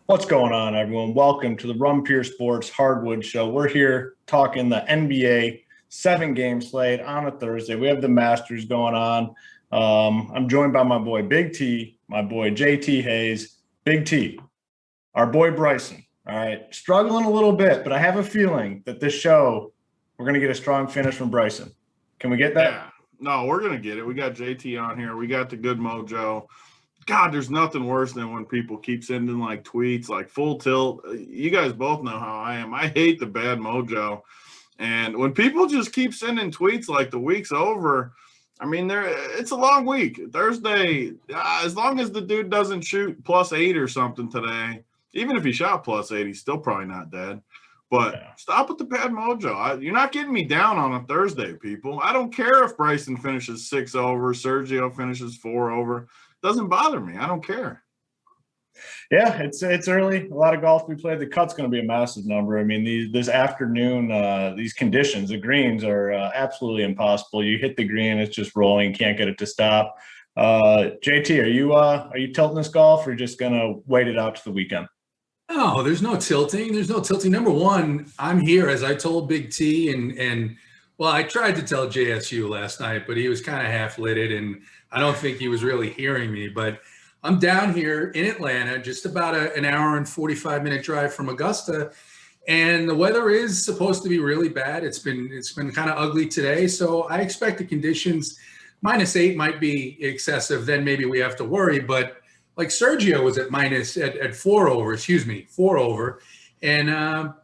What's going on, everyone? Welcome to the Rumpier Sports Hardwood Show. We're here talking the NBA 7-game slate on a Thursday. We have the Masters going on. I'm joined by my boy Big T, my boy JT Hayes. Big T, our boy Bryson. All right, struggling a little bit, but I have a feeling that this show, we're going to get a strong finish from Bryson. Can we get that? Yeah. No, we're going to get it. We got JT on here. We got the good mojo. God, there's nothing worse than when people keep sending like tweets, like full tilt. You guys both know how I am. I hate the bad mojo. And when people just keep sending tweets like the week's over, I mean, it's a long week. Thursday, as long as the dude doesn't shoot +8 or something today, even if he shot +8, he's still probably not dead. But stop with the bad mojo. You're not getting me down on a Thursday, people. I don't care if Bryson finishes 6 over, Sergio finishes 4 over. Doesn't bother me. I don't care. Yeah, it's early. A lot of golf we played. The cut's going to be a massive number. I mean, this afternoon, these conditions, the greens are absolutely impossible. You hit the green, it's just rolling. Can't get it to stop. JT, are you tilting this golf, or just going to wait it out to the weekend? No, there's no tilting. There's no tilting. Number one, I'm here, as I told Big T, and well, I tried to tell JSU last night, but he was kind of half-lidded, and I don't think he was really hearing me. But I'm down here in Atlanta, just about an hour and 45-minute drive from Augusta, and the weather is supposed to be really bad. It's been kind of ugly today, so I expect the conditions. -8 might be excessive. Then maybe we have to worry, but like Sergio was at 4 over, and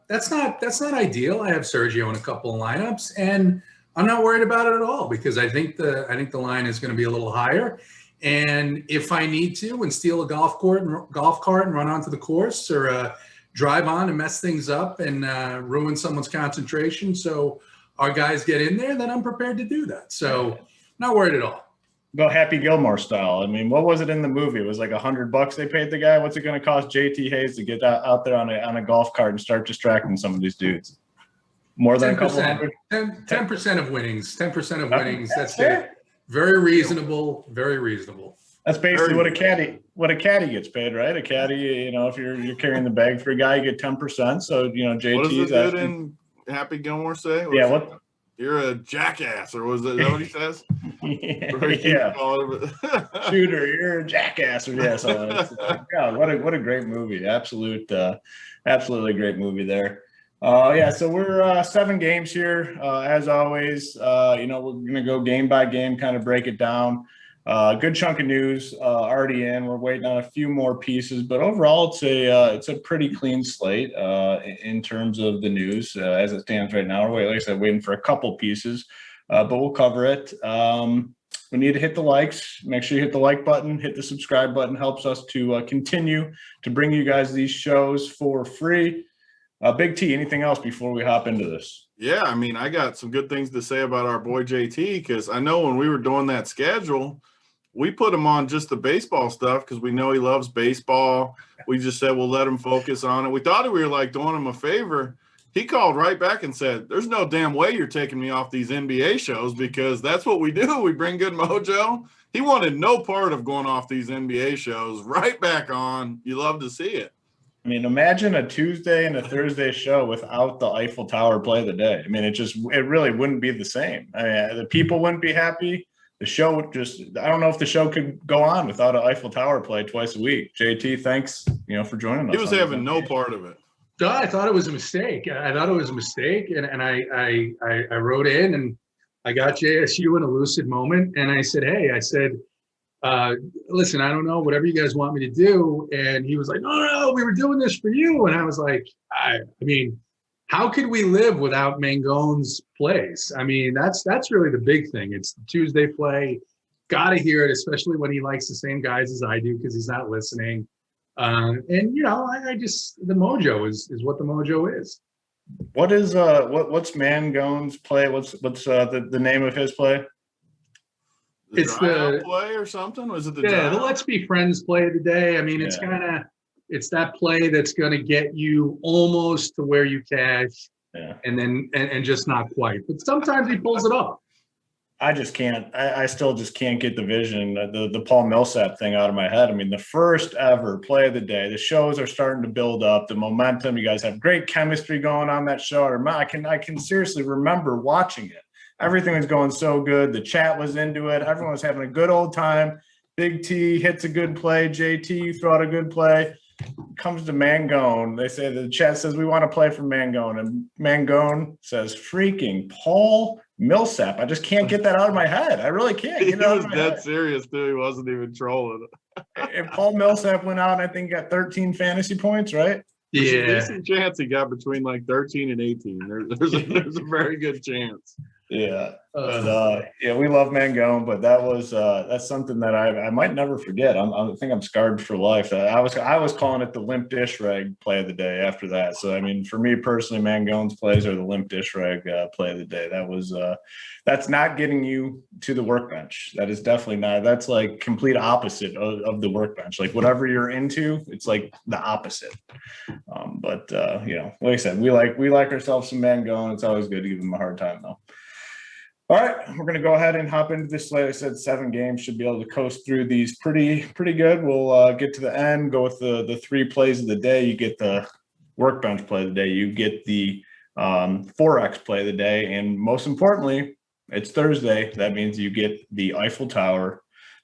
that's not ideal. I have Sergio in a couple of lineups, and I'm not worried about it at all because I think the line is going to be a little higher. And if I need to and steal a golf cart and run onto the course, or drive on and mess things up and ruin someone's concentration, so our guys get in there, then I'm prepared to do that. So not worried at all. Go Happy Gilmore style. I mean, what was it in the movie? It was like $100 they paid the guy. What's it going to cost JT Hayes to get out there on a golf cart and start distracting some of these dudes? More than 10%, a couple hundred? 10% of winnings. 10% of winnings. That's it. Very reasonable. Very reasonable. That's basically what a caddy gets paid, right? A caddy, if you're carrying the bag for a guy, you get 10%. So JT. What does the dude in Happy Gilmore say? You're a jackass, or was that what he says? Yeah. Shooter, you're a jackass, or yeah. So God, what a great movie! Absolutely great movie there. So we're 7 games here, as always. We're gonna go game by game, kind of break it down. Good chunk of news already in. We're waiting on a few more pieces, but overall, it's a pretty clean slate in terms of the news as it stands right now. Like I said, waiting for a couple pieces, but we'll cover it. We need to hit the likes. Make sure you hit the like button, hit the subscribe button. Helps us to continue to bring you guys these shows for free. Big T, anything else before we hop into this? Yeah, I mean, I got some good things to say about our boy JT, because I know when we were doing that schedule, we put him on just the baseball stuff because we know he loves baseball. We just said we'll let him focus on it. We thought we were like doing him a favor. He called right back and said, there's no damn way you're taking me off these NBA shows, because that's what we do. We bring good mojo. He wanted no part of going off these NBA shows. Right back on. You love to see it. I mean, imagine a Tuesday and a Thursday show without the Eiffel Tower play of the day. I mean, it really wouldn't be the same. I mean, the people wouldn't be happy. The show I don't know if the show could go on without an Eiffel Tower play twice a week. JT, thanks, for joining us. He was having no part of it. No, I thought it was a mistake. And I wrote in, and I got JSU in a lucid moment. And I said, listen, I don't know, whatever you guys want me to do. And he was like, no, we were doing this for you. And I was like, I mean, how could we live without Mangone's plays? I mean, that's really the big thing. It's the Tuesday play. Got to hear it, especially when he likes the same guys as I do, because he's not listening. I just, the mojo is what the mojo is. What's Mangone's play? What's the name of his play? It's the play or something? Was it the Let's Be Friends play of the day? I mean, it's that play that's going to get you almost to where you cash, and then and just not quite. But sometimes he pulls it off. I just can't. I still just can't get the vision, the Paul Millsap thing out of my head. I mean, the first ever play of the day. The shows are starting to build up. The momentum. You guys have great chemistry going on that show. I can seriously remember watching it. Everything was going so good. The chat was into it. Everyone was having a good old time. Big T hits a good play. JT, you throw out a good play. Comes to Mangone. They say the chat says we want to play for Mangone, and Mangone says freaking Paul Millsap. I just can't get that out of my head. I really can't. He was dead serious too. He wasn't even trolling. And Paul Millsap went out and I think got 13 fantasy points, right? There's a decent chance he got between like 13 and 18. There's a very good chance. Yeah. But, we love Mangone, but that's something that I might never forget. I think I'm scarred for life. I was calling it the limp dish rag play of the day after that. So I mean, for me personally, Mangone's plays are the limp dish rag play of the day. That's not getting you to the workbench. That is definitely not. That's like complete opposite of the workbench. Like whatever you're into, it's like the opposite. But like I said, we like ourselves some Mangone. It's always good to give them a hard time though. All right, we're going to go ahead and hop into this slate. I said 7 games, should be able to coast through these pretty good. We'll get to the end, go with the 3 plays of the day. You get the workbench play of the day. You get the Forex play of the day. And most importantly, it's Thursday. That means you get the Eiffel Tower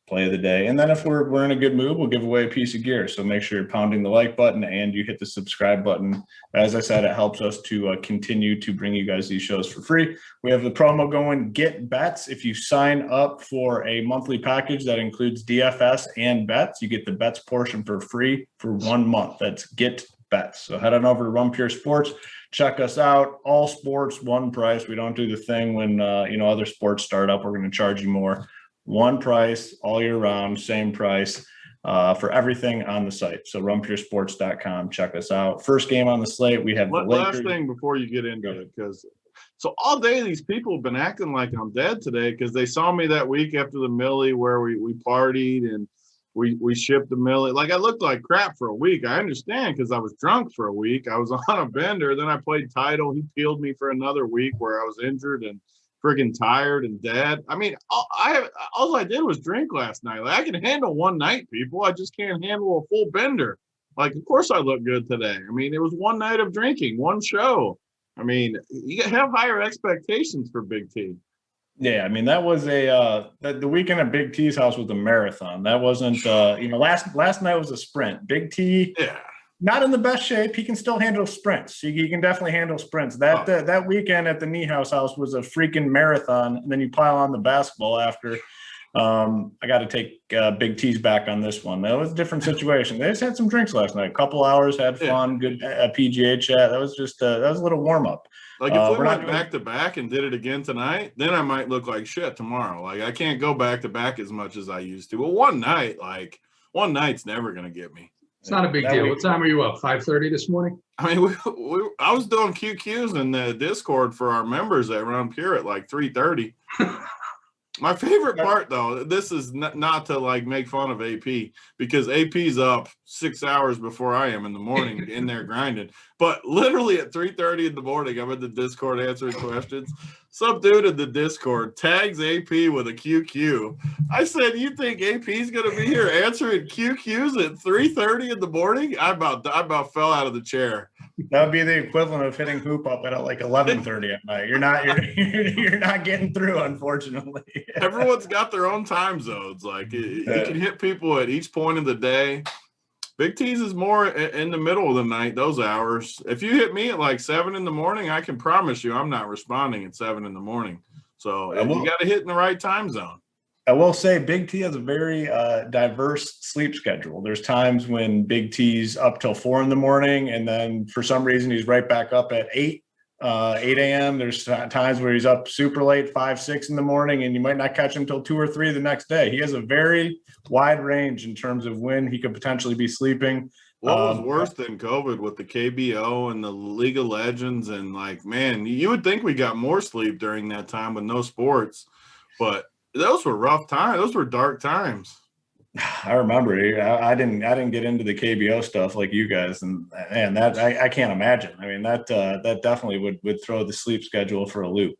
play of the day. And then if we're in a good mood, we'll give away a piece of gear. So make sure you're pounding the like button and you hit the subscribe button. As I said, it helps us to continue to bring you guys these shows for free. We have the promo going, Get Bets. If you sign up for a monthly package that includes DFS and bets, you get the bets portion for free for 1 month. That's Get Bets. So head on over to Run Pure Sports. Check us out. All sports, one price. We don't do the thing when other sports start up. We're going to charge you more. One price all year round, same price for everything on the site. So runpuresports.com. Check us out. First game on the slate, we have the Lakers. Last thing before you get into it, because so all day these people have been acting like I'm dead today because they saw me that week after the Millie where we partied and we shipped the Millie. Like I looked like crap for a week. I understand because I was drunk for a week. I was on a bender. Then I played title. He peeled me for another week where I was injured and freaking tired and dead. I mean, all I did was drink last night. Like I can handle one night, people. I just can't handle a full bender. Like, of course I look good today. I mean, it was one night of drinking, one show. I mean, you have higher expectations for Big T. Yeah, I mean, that was the weekend at Big T's house was a marathon. That wasn't last night was a sprint. Big T, not in the best shape. He can still handle sprints. He can definitely handle sprints. That weekend at the Niehaus house was a freaking marathon. And then you pile on the basketball after. I got to take Big T's back on this one. That was a different situation. They just had some drinks last night. A couple hours, had fun, good PGA chat. That was just that was a little warm up. Like if we went back to back and did it again tonight, then I might look like shit tomorrow. Like I can't go back to back as much as I used to. Well, one night's never gonna get me. It's not a big deal. What time are you up? 5:30 this morning? I mean, I was doing QQs in the Discord for our members that run Pure at like 3:30. My favorite part, though, this is not to like make fun of AP because AP's up 6 hours before I am in the morning in there grinding. But literally at 3:30 in the morning, I'm in the Discord answering questions. Some dude in the Discord tags AP with a QQ. I said, "You think AP's gonna be here answering QQs at 3:30 in the morning?" I about fell out of the chair. That would be the equivalent of hitting hoop up at like 11:30 at night. You're not getting through, unfortunately. Everyone's got their own time zones. Like you can hit people at each point of the day. Big T's is more in the middle of the night, those hours. If you hit me at like 7 in the morning, I can promise you I'm not responding at 7 in the morning. So you got to hit in the right time zone. I will say Big T has a very diverse sleep schedule. There's times when Big T's up till 4 in the morning, and then for some reason he's right back up at 8 a.m. There's times where he's up super late, 5, 6 in the morning, and you might not catch him till 2 or 3 the next day. He has a very wide range in terms of when he could potentially be sleeping. What was worse than COVID with the KBO and the League of Legends? And like, man, you would think we got more sleep during that time with no sports, but those were rough times. Those were dark times. I remember. I didn't get into the KBO stuff like you guys, and that I can't imagine. I mean, that definitely would throw the sleep schedule for a loop.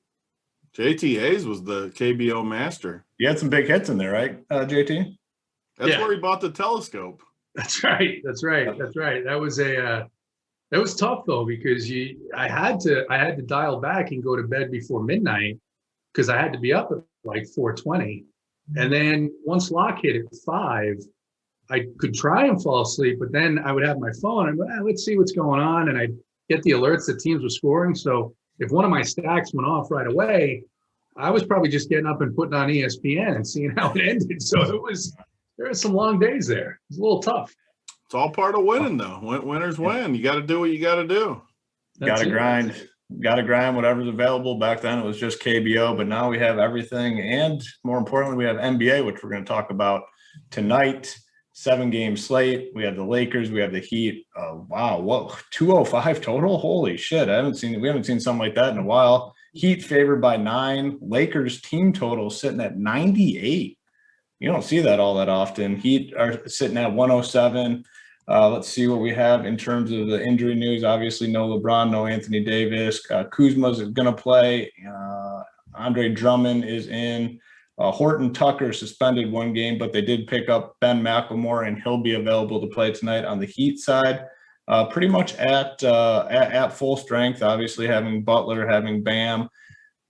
JTA's was the KBO master. You had some big hits in there, right, JT? That's where he bought the telescope. That's right. That was tough though, because I had to dial back and go to bed before midnight because I had to be up at like 4:20. And then once lock hit at 5, I could try and fall asleep, but then I would have my phone and let's see what's going on. And I'd get the alerts that teams were scoring. So if one of my stacks went off right away, I was probably just getting up and putting on ESPN and seeing how it ended. So there were some long days there. It was a little tough. It's all part of winning, though. Winners win. You got to do what you got to do. Got to grind. Got to grind whatever's available. Back then it was just KBO, but now we have everything. And more importantly, we have NBA, which we're going to talk about tonight. 7-game slate. We have the Lakers. We have the Heat. Wow, what 205 total? Holy shit! We haven't seen something like that in a while. Heat favored by 9. Lakers team total sitting at 98. You don't see that all that often. Heat are sitting at 107. Let's see what we have in terms of the injury news. Obviously, no LeBron, no Anthony Davis. Kuzma's going to play. Andre Drummond is in. Horton Tucker suspended 1 game, but they did pick up Ben McLemore, and he'll be available to play tonight on the Heat side. Pretty much at full strength, obviously having Butler, having Bam.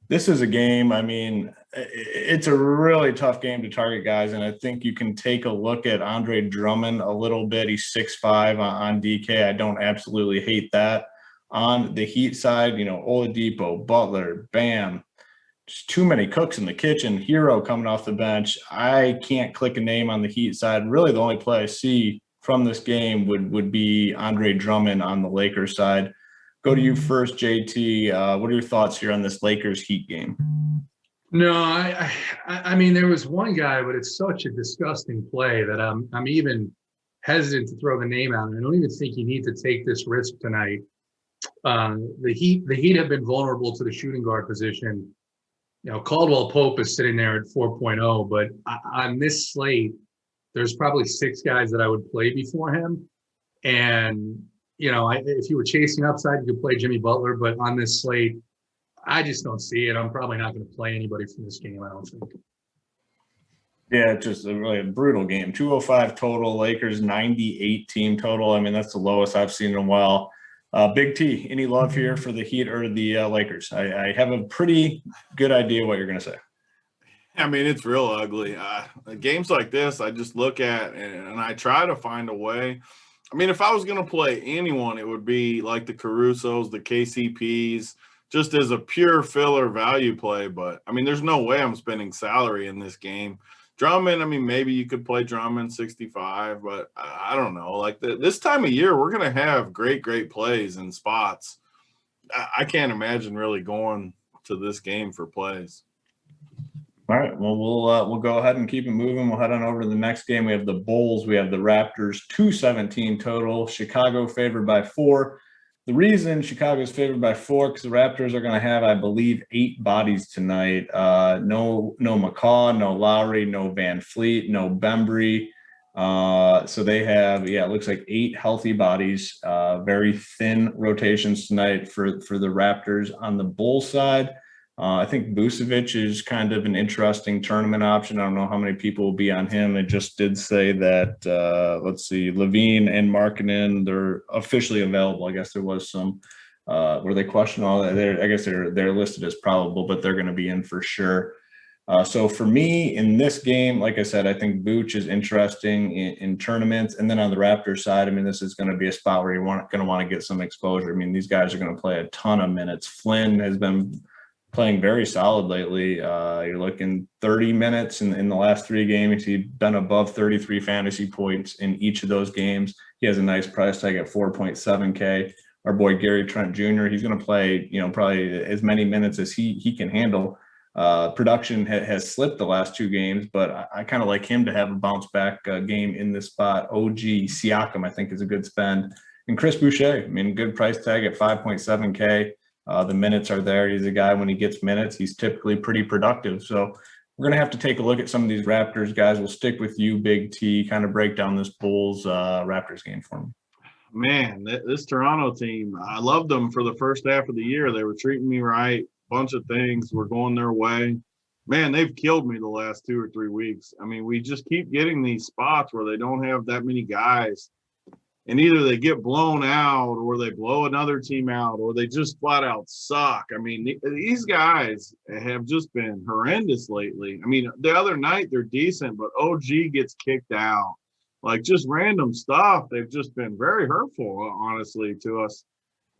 This is a game, I mean, it's a really tough game to target guys, and I think you can take a look at Andre Drummond a little bit. He's 6'5" on DK. I don't absolutely hate that. On the Heat side, Oladipo, Butler, Bam. Just too many cooks in the kitchen. Hero coming off the bench. I can't click a name on the Heat side. Really, the only play I see from this game would be Andre Drummond on the Lakers side. Go to you first, JT. What are your thoughts here on this Lakers Heat game? No, I mean, there was one guy, but it's such a disgusting play that I'm even hesitant to throw the name out. I don't even think you need to take this risk tonight. The Heat have been vulnerable to the shooting guard position. Caldwell Pope is sitting there at 4.0, but on this slate, there's probably 6 guys that I would play before him. And, if you were chasing upside, you could play Jimmy Butler, but on this slate, I just don't see it. I'm probably not going to play anybody from this game, I don't think. Yeah, it's just a really brutal game. 205 total, Lakers 98 team total. I mean, that's the lowest I've seen in a while. Big T, any love here for the Heat or the Lakers? I have a pretty good idea what you're going to say. I mean, it's real ugly. Games like this, I just look at and I try to find a way. I mean, if I was going to play anyone, it would be like the Carusos, the KCPs, just as a pure filler value play. But, I mean, there's no way I'm spending salary in this game. Drummond, I mean, maybe you could play Drummond 65, but I don't know. Like this time of year, we're going to have great plays and spots. I can't imagine really going to this game for plays. All right, well, we'll go ahead and keep it moving. We'll head on over to the next game. We have the Bulls. We have the Raptors, 217 total. Chicago favored by 4. The reason Chicago is favored by 4 because the Raptors are going to have, I believe, 8 bodies tonight. No McCaw, no Lowry, no Van Fleet, no Bembry. So they have, it looks like 8 healthy bodies. Very thin rotations tonight for the Raptors. On the Bulls side, I think Vucevic is kind of an interesting tournament option. I don't know how many people will be on him. It just did say that, let's see, Levine and Markkanen, they're officially available. I guess there was some, where they question all that. I guess they're listed as probable, but they're going to be in for sure. So for me in this game, like I said, I think Vooch is interesting in tournaments. And then on the Raptors side, I mean, this is going to be a spot where you're going to want to get some exposure. I mean, these guys are going to play a ton of minutes. Flynn has been playing very solid lately. You're looking 30 minutes in the last 3 games. He's been above 33 fantasy points in each of those games. He has a nice price tag at 4.7K. Our boy Gary Trent Jr., he's going to play, probably as many minutes as he can handle. Production has slipped the last 2 games, but I kind of like him to have a bounce back game in this spot. OG Siakam, I think, is a good spend. And Chris Boucher, I mean, good price tag at 5.7K. The minutes are there. He's a guy, when he gets minutes, he's typically pretty productive. So we're going to have to take a look at some of these Raptors guys. We'll stick with you, Big T, kind of break down this Bulls Raptors game for me. Man, this Toronto team, I loved them for the first half of the year. They were treating me right. bunch of things were going their way. Man, they've killed me the last 2 or 3 weeks. I mean, we just keep getting these spots where they don't have that many guys. And either they get blown out or they blow another team out or they just flat out suck. I mean, these guys have just been horrendous lately. I mean, the other night they're decent, but OG gets kicked out. Like just random stuff. They've just been very hurtful, honestly, to us.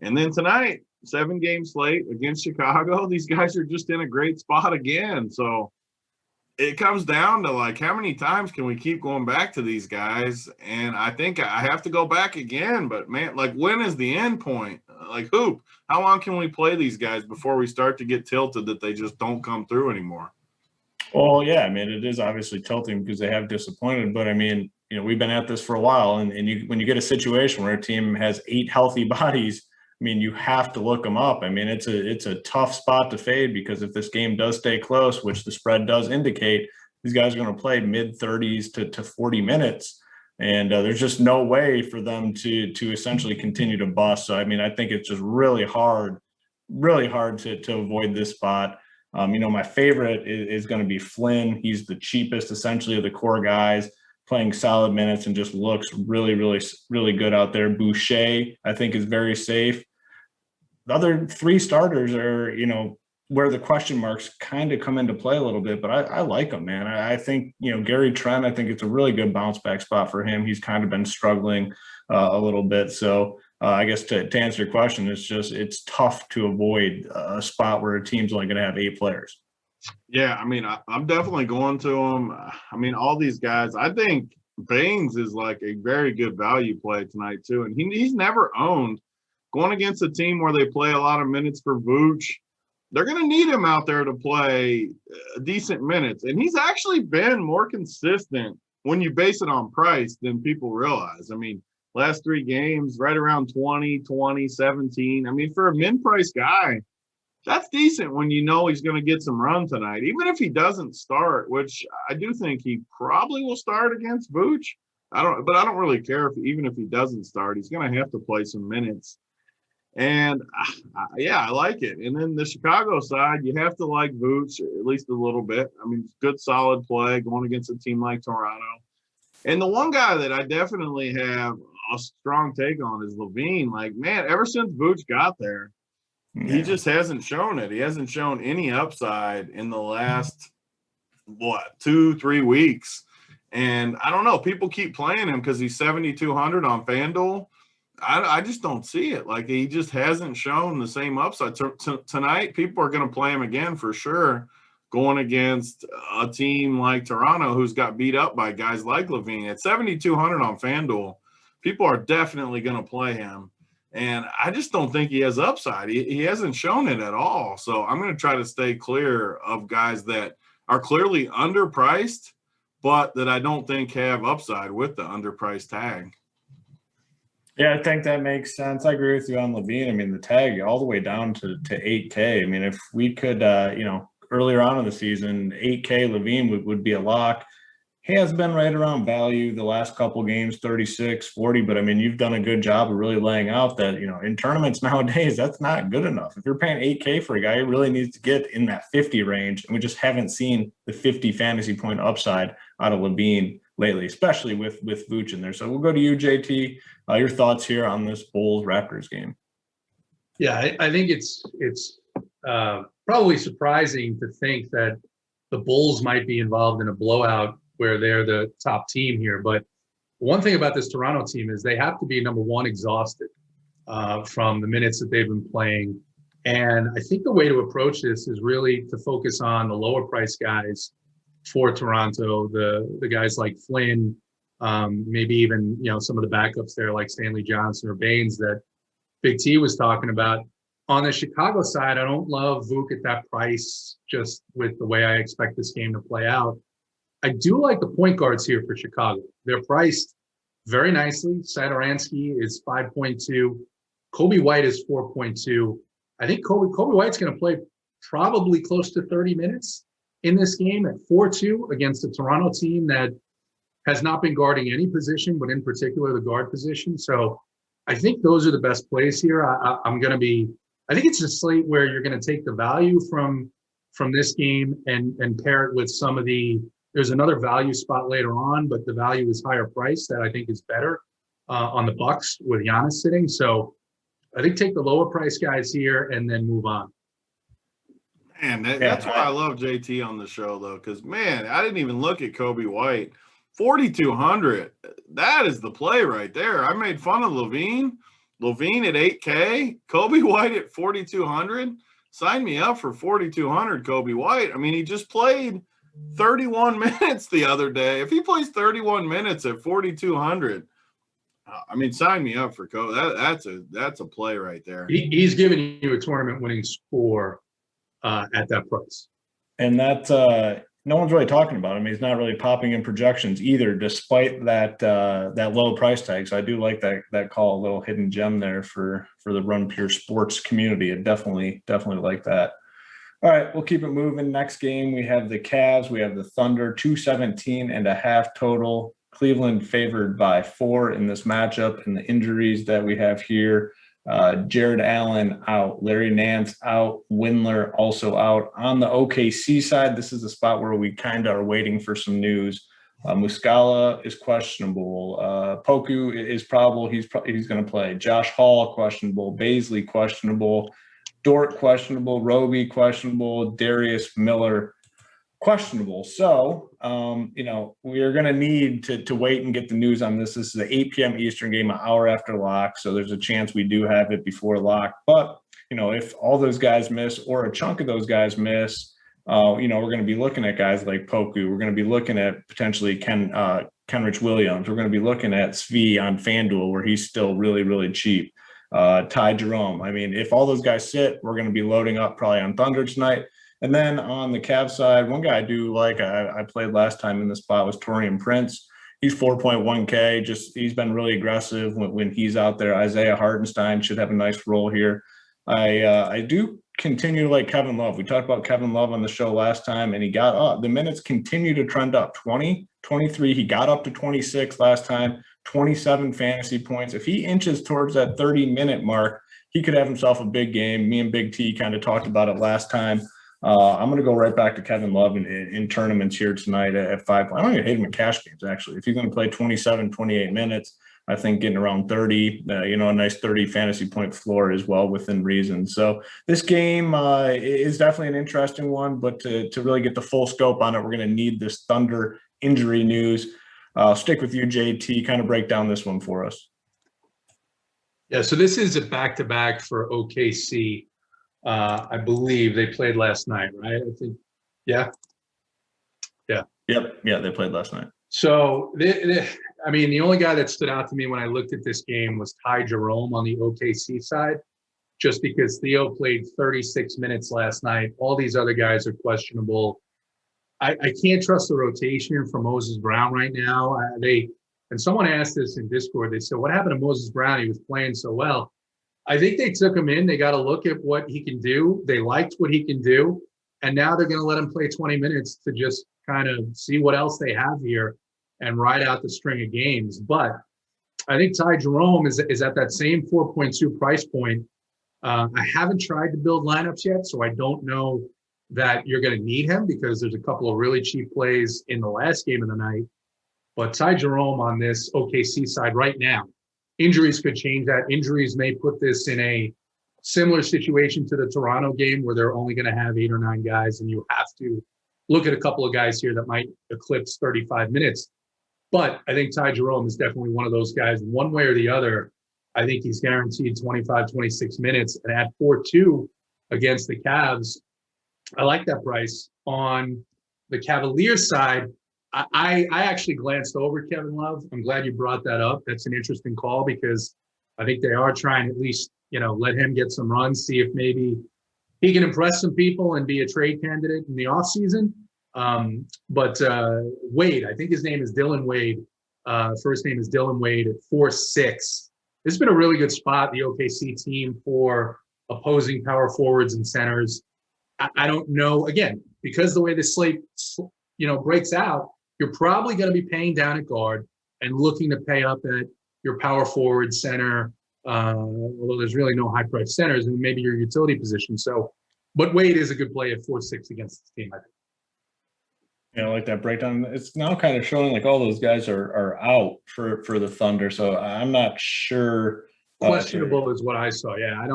And then tonight, 7-game slate against Chicago. These guys are just in a great spot again. So it comes down to like how many times can we keep going back to these guys? And I think I have to go back again. But man, like when is the end point? Like Hoop, how long can we play these guys before we start to get tilted that they just don't come through anymore? Well, yeah, I mean, it is obviously tilting because they have disappointed. But I mean, we've been at this for a while, and when you get a situation where a team has 8 healthy bodies, I mean, you have to look them up. I mean, it's a tough spot to fade because if this game does stay close, which the spread does indicate, these guys are going to play mid-30s to 40 minutes, and there's just no way for them to essentially continue to bust. So, I mean, I think it's just really hard to avoid this spot. My favorite is going to be Flynn. He's the cheapest, essentially, of the core guys, playing solid minutes and just looks really, really, really good out there. Boucher, I think, is very safe. The other 3 starters are, where the question marks kind of come into play a little bit, but I like them, man. I think, Gary Trent, I think it's a really good bounce back spot for him. He's kind of been struggling a little bit. So I guess to answer your question, it's tough to avoid a spot where a team's only going to have 8 players. Yeah, I mean, I'm definitely going to them. I mean, all these guys, I think Baines is like a very good value play tonight too. And he's never owned. Going against a team where they play a lot of minutes for Vooch, they're going to need him out there to play decent minutes. And he's actually been more consistent when you base it on price than people realize. I mean, last 3 games, right around 20, 17. I mean, for a min-price guy, that's decent when you know he's going to get some run tonight. Even if he doesn't start, which I do think he probably will start against Vooch. I don't really care even if he doesn't start. He's going to have to play some minutes. And yeah, I like it. And then the Chicago side, you have to like Vooch at least a little bit. I mean, good solid play going against a team like Toronto. And the one guy that I definitely have a strong take on is Levine. Like, man, ever since Vooch got there, he just hasn't shown it. He hasn't shown any upside in the last, 2-3 weeks. And I don't know. People keep playing him because he's 7,200 on FanDuel. I just don't see it. Like, he just hasn't shown the same upside. Tonight, people are going to play him again for sure, going against a team like Toronto who's got beat up by guys like Levine. At 7,200 on FanDuel, people are definitely going to play him. And I just don't think he has upside. He hasn't shown it at all. So I'm going to try to stay clear of guys that are clearly underpriced, but that I don't think have upside with the underpriced tag. Yeah, I think that makes sense. I agree with you on Levine. I mean, the tag all the way down to 8K. I mean, if we could, earlier on in the season, 8K Levine would be a lock. He has been right around value the last couple games, 36, 40. But, I mean, you've done a good job of really laying out that, in tournaments nowadays, that's not good enough. If you're paying 8K for a guy, he really needs to get in that 50 range. And we just haven't seen the 50 fantasy point upside out of Levine lately, especially with Vooch in there. So we'll go to you, JT. Your thoughts here on this Bulls-Raptors game? Yeah, I think it's probably surprising to think that the Bulls might be involved in a blowout where they're the top team here. But one thing about this Toronto team is they have to be, number one, exhausted from the minutes that they've been playing. And I think the way to approach this is really to focus on the lower price guys for Toronto, the guys like Flynn, maybe even, some of the backups there like Stanley Johnson or Baines that Big T was talking about. On the Chicago side, I don't love Vuk at that price just with the way I expect this game to play out. I do like the point guards here for Chicago. They're priced very nicely. Satoransky is 5.2. Kobe White is 4.2. I think Kobe White's going to play probably close to 30 minutes in this game at 4-2 against a Toronto team that has not been guarding any position, but in particular the guard position. So I think those are the best plays here. I'm going to be I think it's a slate where you're going to take the value from this game and pair it with some of there's another value spot later on, but the value is higher price that I think is better on the Bucks with Giannis sitting. So I think take the lower price guys here and then move on. Man, that's why I love JT on the show, though, because, man, I didn't even look at Kobe White. 4,200. That is the play right there. I made fun of Levine at $8K, Kobe White at 4,200. Sign me up for 4,200, Kobe White. I mean, he just played 31 minutes the other day. If he plays 31 minutes at 4,200, I mean, sign me up for Kobe. That's a play right there. He's giving you a tournament winning score at that price. And that no one's really talking about him. He's not really popping in projections either, despite that low price tag. So I do like that call, a little hidden gem there for the Run Pure Sports community. I definitely like that. All right, we'll keep it moving. Next game, we have the Cavs. We have the Thunder, 217.5 total. Cleveland favored by 4 in this matchup. And the injuries that we have here, Jared Allen out, Larry Nance out, Windler also out. On the OKC side, this is the spot where we kind of are waiting for some news. Muscala is questionable. Poku is probable. He's going to play. Josh Hall questionable. Baisley questionable. Dort questionable. Roby questionable. Darius Miller questionable. So, we are going to need to wait and get the news on this. This is an 8 p.m. Eastern game, an hour after lock. So there's a chance we do have it before lock. But, if all those guys miss or a chunk of those guys miss, we're going to be looking at guys like Poku. We're going to be looking at potentially Kenrich Williams. We're going to be looking at Svi on FanDuel, where he's still really, really cheap. Ty Jerome. I mean, if all those guys sit, we're going to be loading up probably on Thunder tonight. And then on the Cavs side, one guy I do like, I played last time in this spot, was Taurean Prince. He's 4.1K. He's been really aggressive when he's out there. Isaiah Hartenstein should have a nice role here. I do continue to like Kevin Love. We talked about Kevin Love on the show last time, and he got up. The minutes continue to trend up. 20, 23. He got up to 26 last time. 27 fantasy points. If he inches towards that 30-minute mark, he could have himself a big game. Me and Big T kind of talked about it last time. I'm going to go right back to Kevin Love in tournaments here tonight at 5. I don't even hate him in cash games, actually. If he's going to play 27, 28 minutes, I think getting around 30, a nice 30 fantasy point floor is well within reason. So this game is definitely an interesting one, but to really get the full scope on it, we're going to need this Thunder injury news. I'll stick with you, JT, kind of break down this one for us. Yeah, so this is a back-to-back for OKC. I believe they played last night, right? I think, yeah. Yep. Yeah, they played last night. So, the only guy that stood out to me when I looked at this game was Ty Jerome on the OKC side, just because Theo played 36 minutes last night. All these other guys are questionable. I can't trust the rotation for Moses Brown right now. And someone asked this in Discord. They said, what happened to Moses Brown? He was playing so well. I think they took him in. They got to look at what he can do. They liked what he can do. And now they're going to let him play 20 minutes to just kind of see what else they have here and ride out the string of games. But I think Ty Jerome is at that same 4.2 price point. I haven't tried to build lineups yet, so I don't know that you're going to need him because there's a couple of really cheap plays in the last game of the night. But Ty Jerome on this OKC side right now, injuries could change that. Injuries may put this in a similar situation to the Toronto game where they're only going to have 8 or 9 guys, and you have to look at a couple of guys here that might eclipse 35 minutes. But I think Ty Jerome is definitely one of those guys. One way or the other, I think he's guaranteed 25, 26 minutes. And at 4.2 against the Cavs, I like that price. On the Cavaliers side, I actually glanced over Kevin Love. I'm glad you brought that up. That's an interesting call because I think they are trying to at least, let him get some runs, see if maybe he can impress some people and be a trade candidate in the offseason. But Wade, I think his name is Dylan Wade. First name is Dylan Wade at 4.6. This has been a really good spot, the OKC team, for opposing power forwards and centers. I don't know, again, because the way the slate, breaks out, you're probably going to be paying down at guard and looking to pay up at your power forward, center, although there's really no high-priced centers, and maybe your utility position. So, but Wade is a good play at 4-6 against this team, I think. You know, like that breakdown, it's now kind of showing like all those guys are out for the Thunder. So I'm not sure. Questionable is what I saw. Yeah, I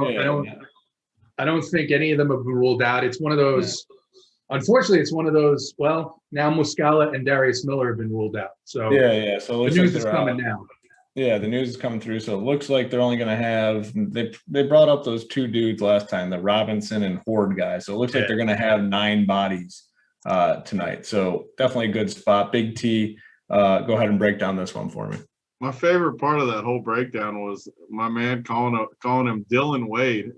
don't think any of them have been ruled out. It's one of those. Yeah. Unfortunately, it's one of those. Well, now Muscala and Darius Miller have been ruled out. So yeah. So the news is coming now. Yeah, the news is coming through. So it looks like they're only going to have they brought up those two dudes last time, the Robinson and Horde guys. So it looks like they're going to have 9 bodies tonight. So definitely a good spot. Big T, go ahead and break down this one for me. My favorite part of that whole breakdown was my man calling him Dylan Wade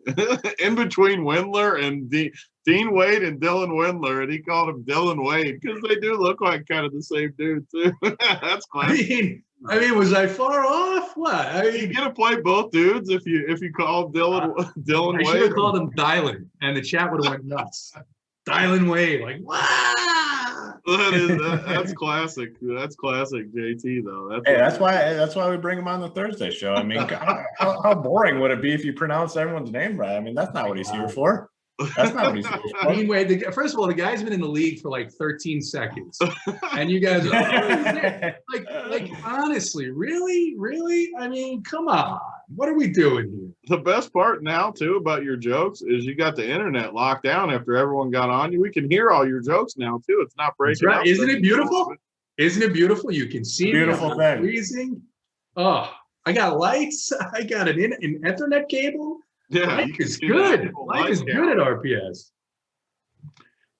in between Windler and Dean Wade and Dylan Windler, and he called him Dylan Wade because they do look like kind of the same dude too. That's classic. I mean, was I far off? What? I mean, you gonna play both dudes if you call Dylan Wade. I should have called him Dylan, and the chat would have went nuts. Dylan Wade, like wow. That's classic. That's classic, JT though. That's why we bring him on the Thursday show. I mean, how boring would it be if you pronounced everyone's name right? I mean, that's not what he's here for. That's not what he's here for. Anyway, first of all, the guy's been in the league for like 13 seconds, and you guys are like honestly, really? I mean, come on, what are we doing here? The best part now too about your jokes is you got the internet locked down after everyone got on you. We can hear all your jokes now too. It's not breaking. Right. Isn't it beautiful? Isn't it beautiful? You can see beautiful thing. Freezing. Oh, I got lights. I got an Ethernet cable. Yeah, life is good. Life is good at RPS.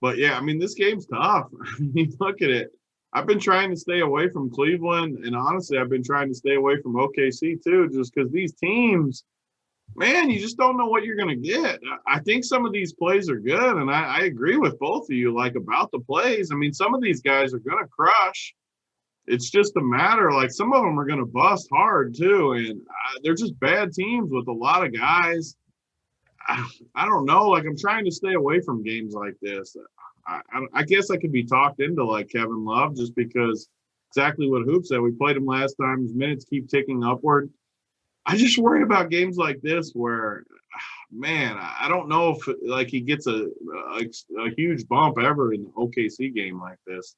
But yeah, I mean, this game's tough. I mean, look at it. I've been trying to stay away from Cleveland, and honestly, I've been trying to stay away from OKC too, just because these teams, man, you just don't know what you're going to get. I think some of these plays are good, and I agree with both of you, like, about the plays. I mean, some of these guys are going to crush. It's just a matter, like, some of them are going to bust hard too, and they're just bad teams with a lot of guys. I don't know. Like, I'm trying to stay away from games like this. I guess I could be talked into, like, Kevin Love, just because exactly what Hoop said. We played him last time. His minutes keep ticking upward. I just worry about games like this where, man, I don't know if, like, he gets a huge bump ever in the OKC game like this.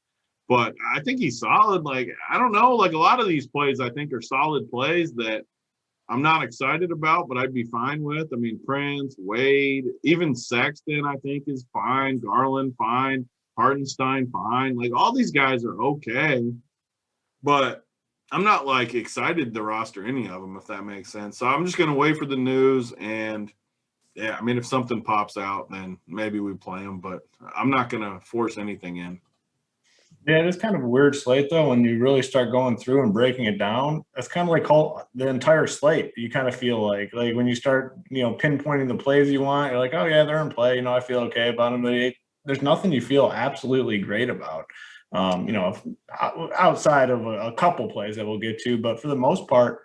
But I think he's solid. Like, I don't know. Like, a lot of these plays I think are solid plays that I'm not excited about, but I'd be fine with. I mean, Prince, Wade, even Sexton, I think, is fine. Garland, fine. Hartenstein, fine. Like, all these guys are okay. But I'm not, like, excited to roster any of them, if that makes sense. So I'm just going to wait for the news. And, yeah, I mean, if something pops out, then maybe we play them. But I'm not going to force anything in. Yeah, it's kind of a weird slate, though, when you really start going through and breaking it down. It's kind of like the entire slate. You kind of feel like when you start, pinpointing the plays you want, you're like, oh, yeah, they're in play. I feel okay about them. There's nothing you feel absolutely great about, outside of a couple plays that we'll get to. But for the most part,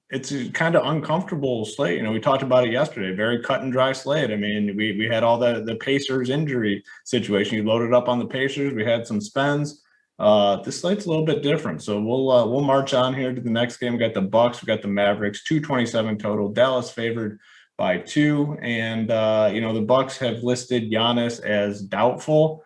it's a kind of uncomfortable slate. We talked about it yesterday, very cut and dry slate. I mean, we had all the Pacers injury situation. You loaded up on the Pacers. We had some spends. This slate's a little bit different. So we'll march on here to the next game. We got the Bucks. We got the Mavericks, 227 total. Dallas favored by 2. And, the Bucks have listed Giannis as doubtful.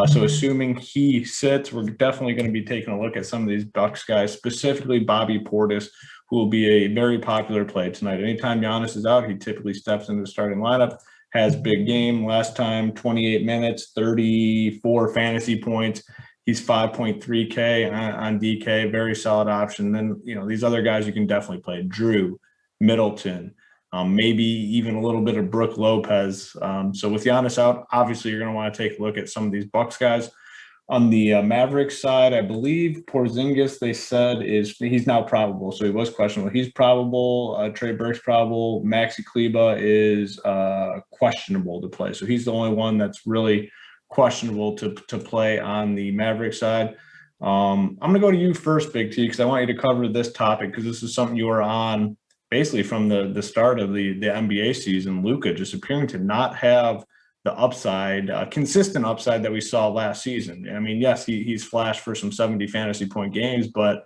So assuming he sits, we're definitely going to be taking a look at some of these Bucks guys, specifically Bobby Portis, who will be a very popular play tonight. Anytime Giannis is out, he typically steps into the starting lineup, has big game. Last time, 28 minutes, 34 fantasy points. He's 5.3K on DK, very solid option. Then, these other guys you can definitely play. Drew, Middleton, maybe even a little bit of Brook Lopez. So with Giannis out, obviously you're going to want to take a look at some of these Bucks guys. On the Mavericks side, I believe Porzingis, they said, he's now probable. So he was questionable. He's probable. Trey Burke's probable. Maxi Kleber is questionable to play. So he's the only one that's really questionable to play on the Mavericks side. I'm going to go to you first, Big T, because I want you to cover this topic because this is something you were on basically from the start of the NBA season. Luka just appearing to not have the upside, consistent upside that we saw last season. I mean, yes, he's flashed for some 70 fantasy point games, but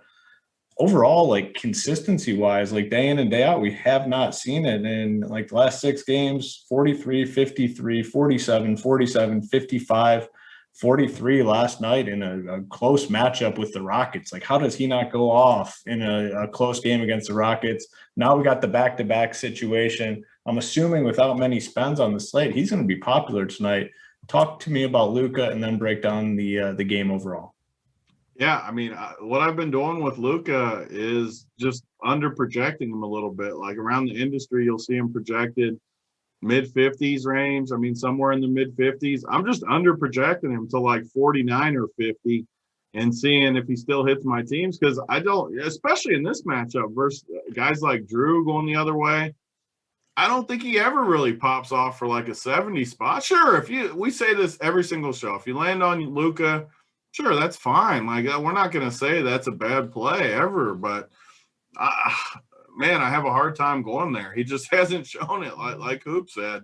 overall, like consistency wise, like day in and day out, we have not seen it in like the last 6 games: 43, 53, 47, 47, 55, 43 last night in a close matchup with the Rockets. Like, how does he not go off in a close game against the Rockets? Now we got the back-to-back situation. I'm assuming without many spends on the slate, he's going to be popular tonight. Talk to me about Luka and then break down the game overall. Yeah, I mean, what I've been doing with Luka is just under projecting him a little bit. Like around the industry, you'll see him projected mid 50s range. I mean, somewhere in the mid 50s. I'm just under projecting him to like 49 or 50 and seeing if he still hits my teams, because I don't, especially in this matchup versus guys like Drew going the other way. I don't think he ever really pops off for like a 70 spot. Sure, we say this every single show. If you land on Luka, sure, that's fine. Like, we're not going to say that's a bad play ever, but man, I have a hard time going there. He just hasn't shown it, like Hoop said.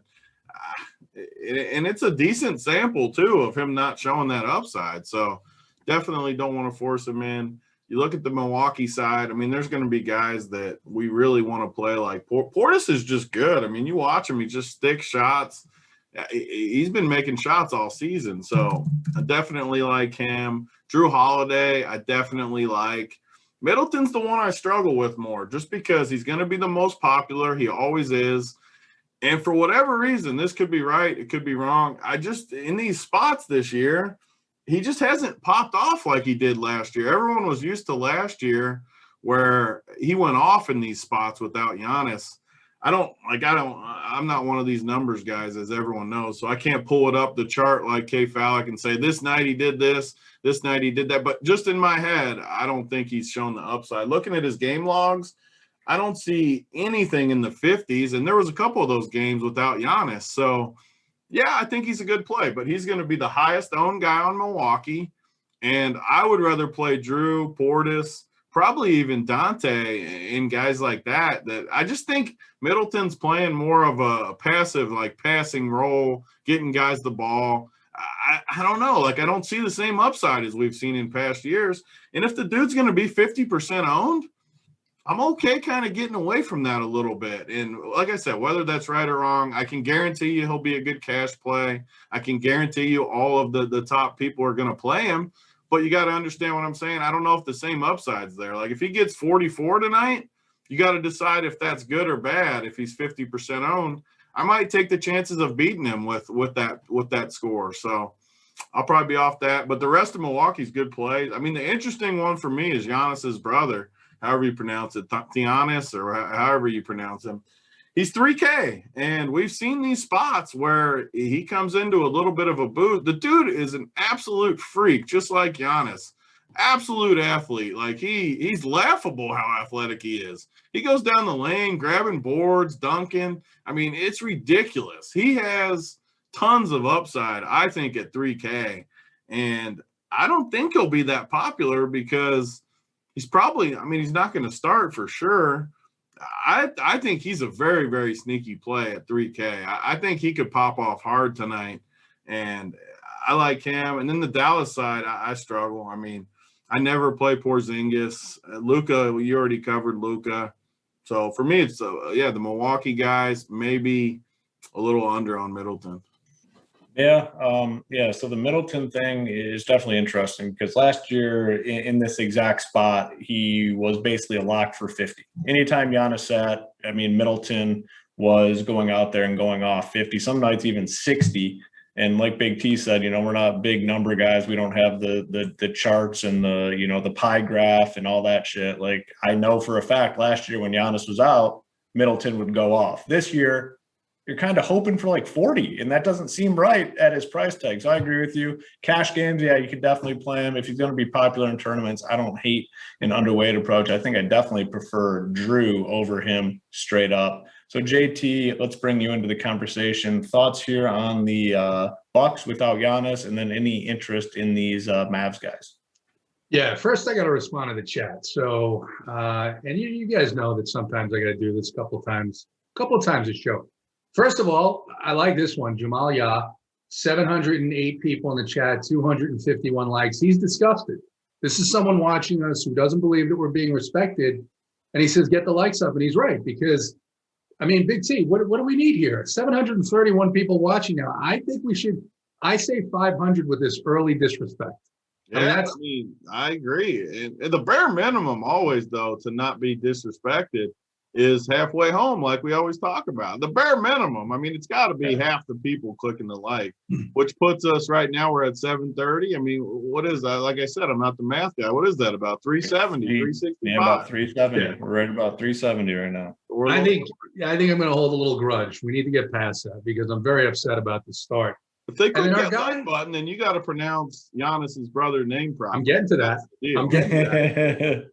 And it's a decent sample, too, of him not showing that upside. So definitely don't want to force him in. You look at the Milwaukee side, I mean, there's going to be guys that we really want to play. Like Portis is just good. I mean, you watch him, he just sticks shots. He's been making shots all season. So I definitely like him. Drew Holiday, I definitely like. Middleton's the one I struggle with more, just because he's going to be the most popular. He always is. And for whatever reason, this could be right, it could be wrong. In these spots this year, he just hasn't popped off like he did last year. Everyone was used to last year where he went off in these spots without Giannis. I'm not one of these numbers guys, as everyone knows. So I can't pull it up the chart like K Fallick and say, this night he did this night he did that. But just in my head, I don't think he's shown the upside. Looking at his game logs, I don't see anything in the 50s. And there was a couple of those games without Giannis. So, yeah, I think he's a good play. But he's going to be the highest owned guy on Milwaukee. And I would rather play Drew, Portis, probably even Dante and guys like that. That I just think Middleton's playing more of a passive, like passing role, getting guys the ball. I don't know. Like, I don't see the same upside as we've seen in past years. And if the dude's going to be 50% owned, I'm okay kind of getting away from that a little bit. And like I said, whether that's right or wrong, I can guarantee you he'll be a good cash play. I can guarantee you all of the top people are going to play him. But you got to understand what I'm saying. I don't know if the same upside's there. Like, if he gets 44 tonight, you got to decide if that's good or bad. If he's 50% owned, I might take the chances of beating him with that score. So I'll probably be off that. But the rest of Milwaukee's good plays. I mean, the interesting one for me is Giannis's brother, however you pronounce it, Giannis, or however you pronounce him. He's 3K, and we've seen these spots where he comes into a little bit of a boost. The dude is an absolute freak, just like Giannis. Absolute athlete. Like, he's laughable how athletic he is. He goes down the lane, grabbing boards, dunking. I mean, it's ridiculous. He has tons of upside, I think, at 3K. And I don't think he'll be that popular because he's not going to start for sure. I think he's a very, very sneaky play at 3K. I think he could pop off hard tonight, and I like him. And then the Dallas side, I struggle. I mean, I never play Porzingis. Luka, you already covered Luka. So for me, it's the Milwaukee guys, maybe a little under on Middleton. Yeah. So the Middleton thing is definitely interesting because last year in this exact spot, he was basically a lock for 50. Anytime Giannis sat, I mean, Middleton was going out there and going off 50, some nights even 60. And like Big T said, we're not big number guys. We don't have the charts and the pie graph and all that shit. Like, I know for a fact last year when Giannis was out, Middleton would go off. This year, you're kind of hoping for like 40, and that doesn't seem right at his price tag. So I agree with you. Cash games, yeah, you could definitely play him. If he's going to be popular in tournaments, I don't hate an underweight approach. I think I definitely prefer Drew over him straight up. So JT, let's bring you into the conversation. Thoughts here on the Bucks without Giannis, and then any interest in these Mavs guys? Yeah, first I got to respond to the chat. So, and you guys know that sometimes I got to do this a couple of times a show. First of all, I like this one, Jamal Yah, 708 people in the chat, 251 likes. He's disgusted. This is someone watching us who doesn't believe that we're being respected. And he says, get the likes up. And he's right, because, I mean, Big T, what do we need here? 731 people watching now. I think we should, I say 500 with this early disrespect. Yeah, I agree. And the bare minimum always, though, to not be disrespected is halfway home, like we always talk about. The bare minimum. I mean, it's got to be half the people clicking the like, which puts us right now, we're at 730. I mean, what is that? Like I said, I'm not the math guy. What is that, about 370, 365? Yeah, about 370. Yeah. We're right about 370 right now. I think I'm going to hold a little grudge. We need to get past that because I'm very upset about the start. If they click that like button, then you got to pronounce Giannis's brother's name properly. I'm getting to that.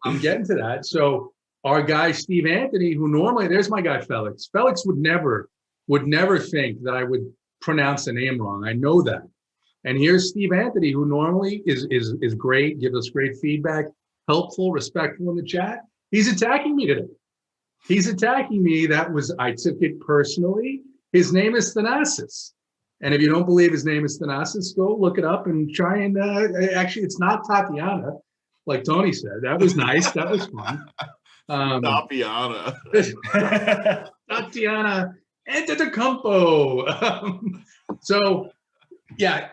I'm getting to that. So our guy Steve Anthony, who normally, there's my guy Felix. Felix would never think that I would pronounce the name wrong. I know that. And here's Steve Anthony, who normally is great, gives us great feedback, helpful, respectful in the chat. He's attacking me today. He's attacking me. I took it personally. His name is Thanasis. And if you don't believe his name is Thanasis, go look it up and try and actually, it's not Tatiana, like Tony said. That was nice. That was fun. Tatiana Antetokounmpo. So, yeah,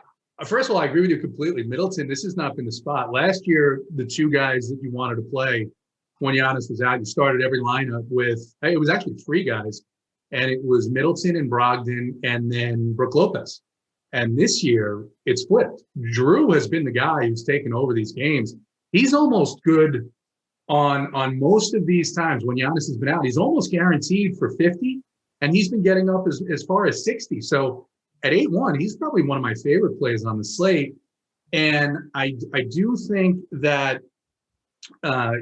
first of all, I agree with you completely. Middleton, this has not been the spot. Last year, the two guys that you wanted to play when Giannis was out, you started every lineup with, it was actually three guys. And it was Middleton and Brogdon and then Brook Lopez. And this year, it's flipped. Drew has been the guy who's taken over these games. He's almost good on most of these times when Giannis has been out. He's almost guaranteed for 50, and he's been getting up as far as 60. So at 8-1, he's probably one of my favorite plays on the slate. And I do think that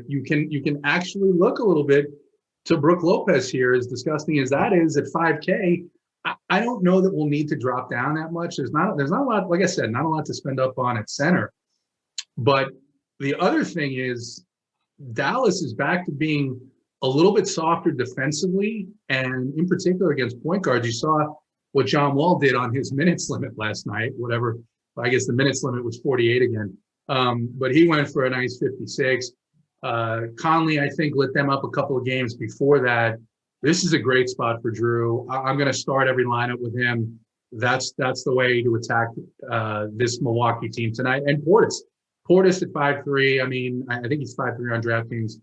you can actually look a little bit to Brook Lopez here, as disgusting as that is, at 5K. I don't know that we'll need to drop down that much. There's not a lot, like I said, not a lot to spend up on at center. But the other thing is Dallas is back to being a little bit softer defensively, and in particular against point guards. You saw what John Wall did on his minutes limit last night, whatever. I guess the minutes limit was 48 again. But he went for a nice 56. Conley, I think, lit them up a couple of games before that. This is a great spot for Drew. I'm going to start every lineup with him. That's the way to attack this Milwaukee team tonight. And Portis at 5'3". I mean, I think he's 5'3" on DraftKings.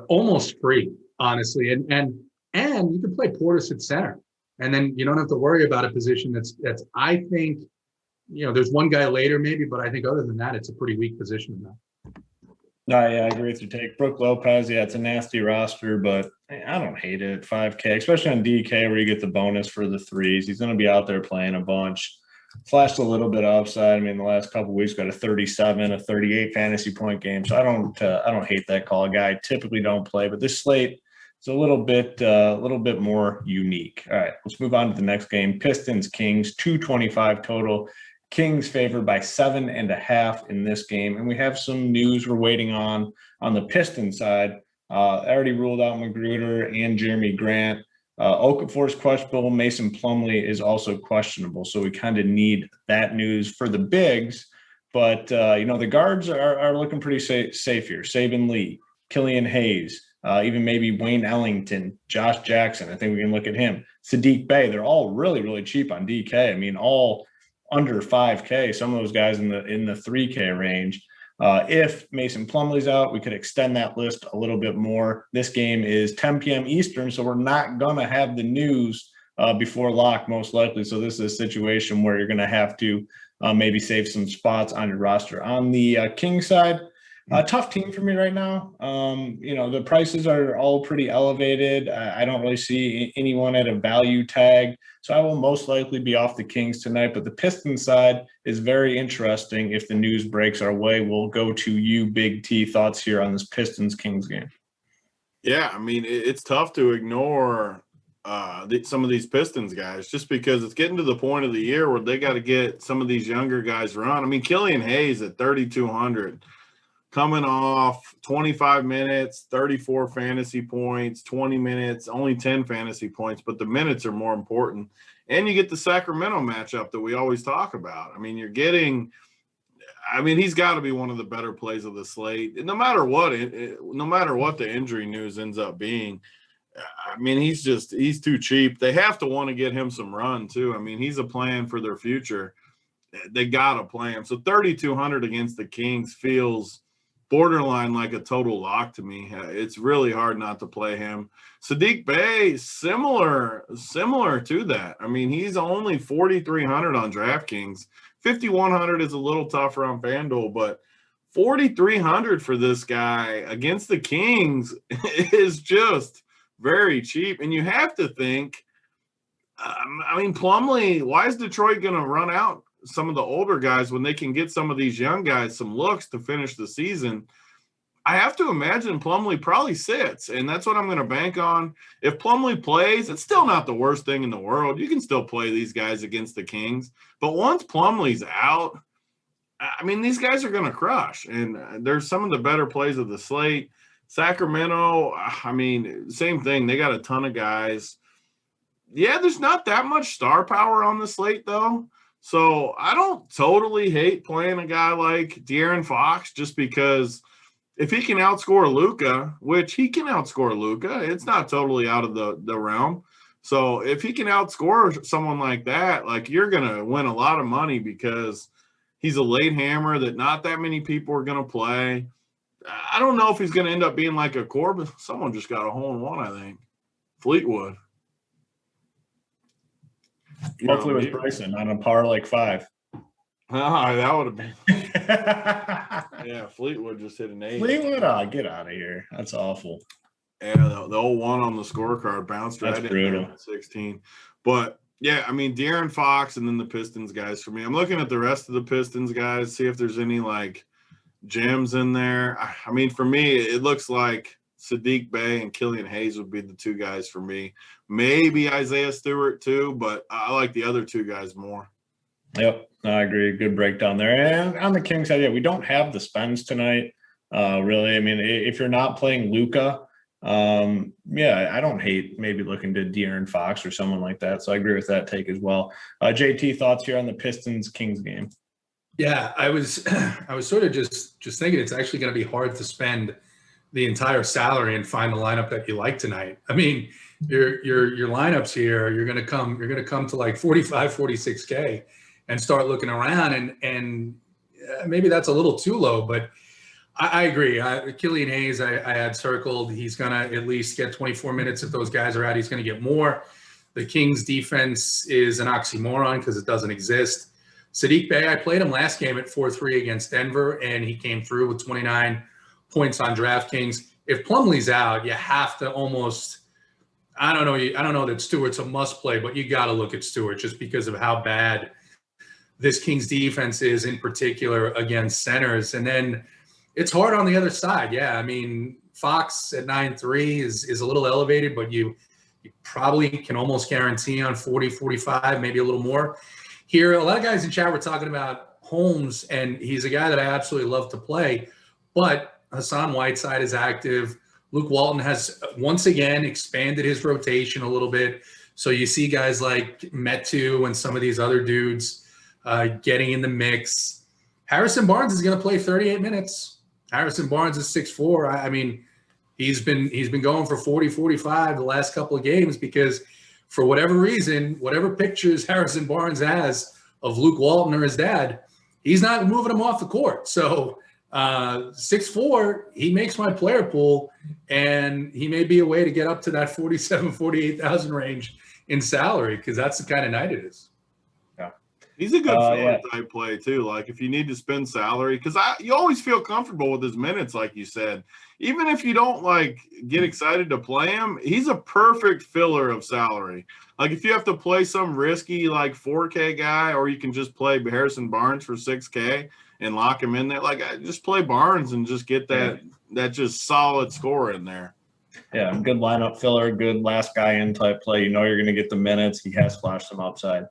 Almost free, honestly. And you can play Portis at center, and then you don't have to worry about a position that's I think, there's one guy later maybe, but I think other than that, it's a pretty weak position now. No, yeah, I agree with your take. Brook Lopez, yeah, it's a nasty roster, but I don't hate it at 5K, especially on DK where you get the bonus for the threes. He's going to be out there playing a bunch. Flashed a little bit of upside. I mean, the last couple of weeks got a 37, a 38 fantasy point game. So I don't hate that call. A guy I typically don't play, but this slate is a little bit more unique. All right, let's move on to the next game. Pistons Kings, 225 total. Kings favored by 7.5 in this game. And we have some news we're waiting on the Pistons side. I already ruled out Magruder and Jeremy Grant. Okafor's questionable. Mason Plumlee is also questionable. So we kind of need that news for the bigs. But, the guards are looking pretty safe here. Saban Lee, Killian Hayes, even maybe Wayne Ellington, Josh Jackson. I think we can look at him. Sadiq Bey. They're all really, really cheap on DK. I mean, all under 5K, some of those guys in the 3K range. If Mason Plumlee's out, we could extend that list a little bit more. This game is 10 p.m. Eastern, so we're not going to have the news before lock, most likely. So this is a situation where you're going to have to maybe save some spots on your roster. On the King side, tough team for me right now. The prices are all pretty elevated. I don't really see anyone at a value tag. So I will most likely be off the Kings tonight. But the Pistons side is very interesting. If the news breaks our way, we'll go to you, Big T. Thoughts here on this Pistons-Kings game? Yeah, I mean, it's tough to ignore some of these Pistons guys just because it's getting to the point of the year where they got to get some of these younger guys run. I mean, Killian Hayes at 3,200. Coming off 25 minutes, 34 fantasy points, 20 minutes, only 10 fantasy points, but the minutes are more important. And you get the Sacramento matchup that we always talk about. I mean, you're getting I mean, he's got to be one of the better plays of the slate. No matter what the injury news ends up being, I mean, he's too cheap. They have to want to get him some run too. I mean, he's a plan for their future. They got to play him. So 3,200 against the Kings feels borderline like a total lock to me. It's really hard not to play him. Saddiq Bey, similar to that. I mean, he's only 4,300 on DraftKings. 5,100 is a little tougher on FanDuel, but 4,300 for this guy against the Kings is just very cheap. And you have to think, I mean, Plumlee, why is Detroit going to run out some of the older guys when they can get some of these young guys some looks to finish the season? I have to imagine Plumlee probably sits, and that's what I'm going to bank on. If Plumlee plays, it's still not the worst thing in the world. You can still play these guys against the Kings. But once Plumlee's out, I mean, these guys are going to crush. And there's some of the better plays of the slate. Sacramento, I mean, same thing. They got a ton of guys. Yeah, there's not that much star power on the slate, though. So I don't totally hate playing a guy like De'Aaron Fox just because – if he can outscore Luka, which he can outscore Luka, it's not totally out of the realm. So if he can outscore someone like that, like, you're going to win a lot of money because he's a late hammer that not that many people are going to play. I don't know if he's going to end up being like a Corbin. Someone just got a hole-in-one, I think. Fleetwood. Hopefully with Bryson on a par like 5. That would have been. Yeah, Fleetwood just hit an 8. Fleetwood, oh, get out of here. That's awful. Yeah, the 0-1 on the scorecard bounced right in 16. But yeah, I mean, De'Aaron Fox and then the Pistons guys for me. I'm looking at the rest of the Pistons guys, see if there's any like gems in there. I mean, for me, it looks like Saddiq Bey and Killian Hayes would be the two guys for me. Maybe Isaiah Stewart too, but I like the other two guys more. Yep, I agree. Good breakdown there. And on the Kings side, yeah, we don't have the spends tonight, really. I mean, if you're not playing Luka, yeah, I don't hate maybe looking to De'Aaron Fox or someone like that. So I agree with that take as well. JT, thoughts here on the Pistons-Kings game? Yeah, I was sort of just thinking it's actually going to be hard to spend the entire salary and find the lineup that you like tonight. I mean, your lineups here, you're going to come to like 45, 46K. And start looking around, and maybe that's a little too low, but I agree. Killian Hayes, I had circled. He's going to at least get 24 minutes. If those guys are out, he's going to get more. The Kings defense is an oxymoron because it doesn't exist. Saddiq Bey, I played him last game at 4-3 against Denver, and he came through with 29 points on DraftKings. If Plumlee's out, you have to almost – I don't know that Stewart's a must-play, but you got to look at Stewart just because of how bad – this Kings defense is in particular against centers. And then it's hard on the other side. Yeah, I mean, Fox at 9.3 is a little elevated, but you probably can almost guarantee on 40, 45, maybe a little more. Here, a lot of guys in chat were talking about Holmes, and he's a guy that I absolutely love to play. But Hassan Whiteside is active. Luke Walton has once again expanded his rotation a little bit. So you see guys like Metu and some of these other dudes getting in the mix. Harrison Barnes is going to play 38 minutes. Harrison Barnes is 6'4". I mean, he's been going for 40, 45 the last couple of games because for whatever reason, whatever pictures Harrison Barnes has of Luke Walton or his dad, he's not moving him off the court. So 6'4", he makes my player pool, and he may be a way to get up to that 47, 48,000 range in salary because that's the kind of night it is. He's a good filler type play too. Like if you need to spend salary, because you always feel comfortable with his minutes, like you said. Even if you don't like get excited to play him, he's a perfect filler of salary. Like if you have to play some risky like 4K guy, or you can just play Harrison Barnes for 6K and lock him in there. Like just play Barnes and just get that just solid score in there. Yeah, good lineup filler, good last guy in type play. You know you're going to get the minutes. He has flashed some upside.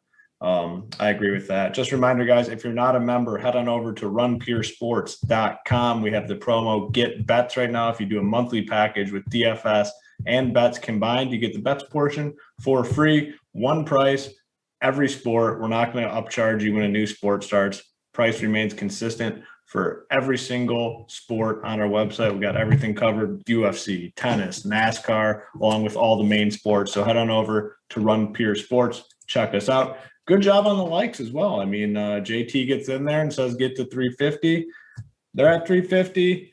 I agree with that. Just a reminder, guys, if you're not a member, head on over to runpuresports.com. We have the promo Get Bets right now. If you do a monthly package with DFS and bets combined, you get the bets portion for free. One price, every sport. We're not going to upcharge you when a new sport starts. Price remains consistent for every single sport on our website. We got everything covered: UFC, tennis, NASCAR, along with all the main sports. So head on over to Run Pure Sports. Check us out. Good job on the likes as well. I mean, JT gets in there and says get to 350. They're at 350.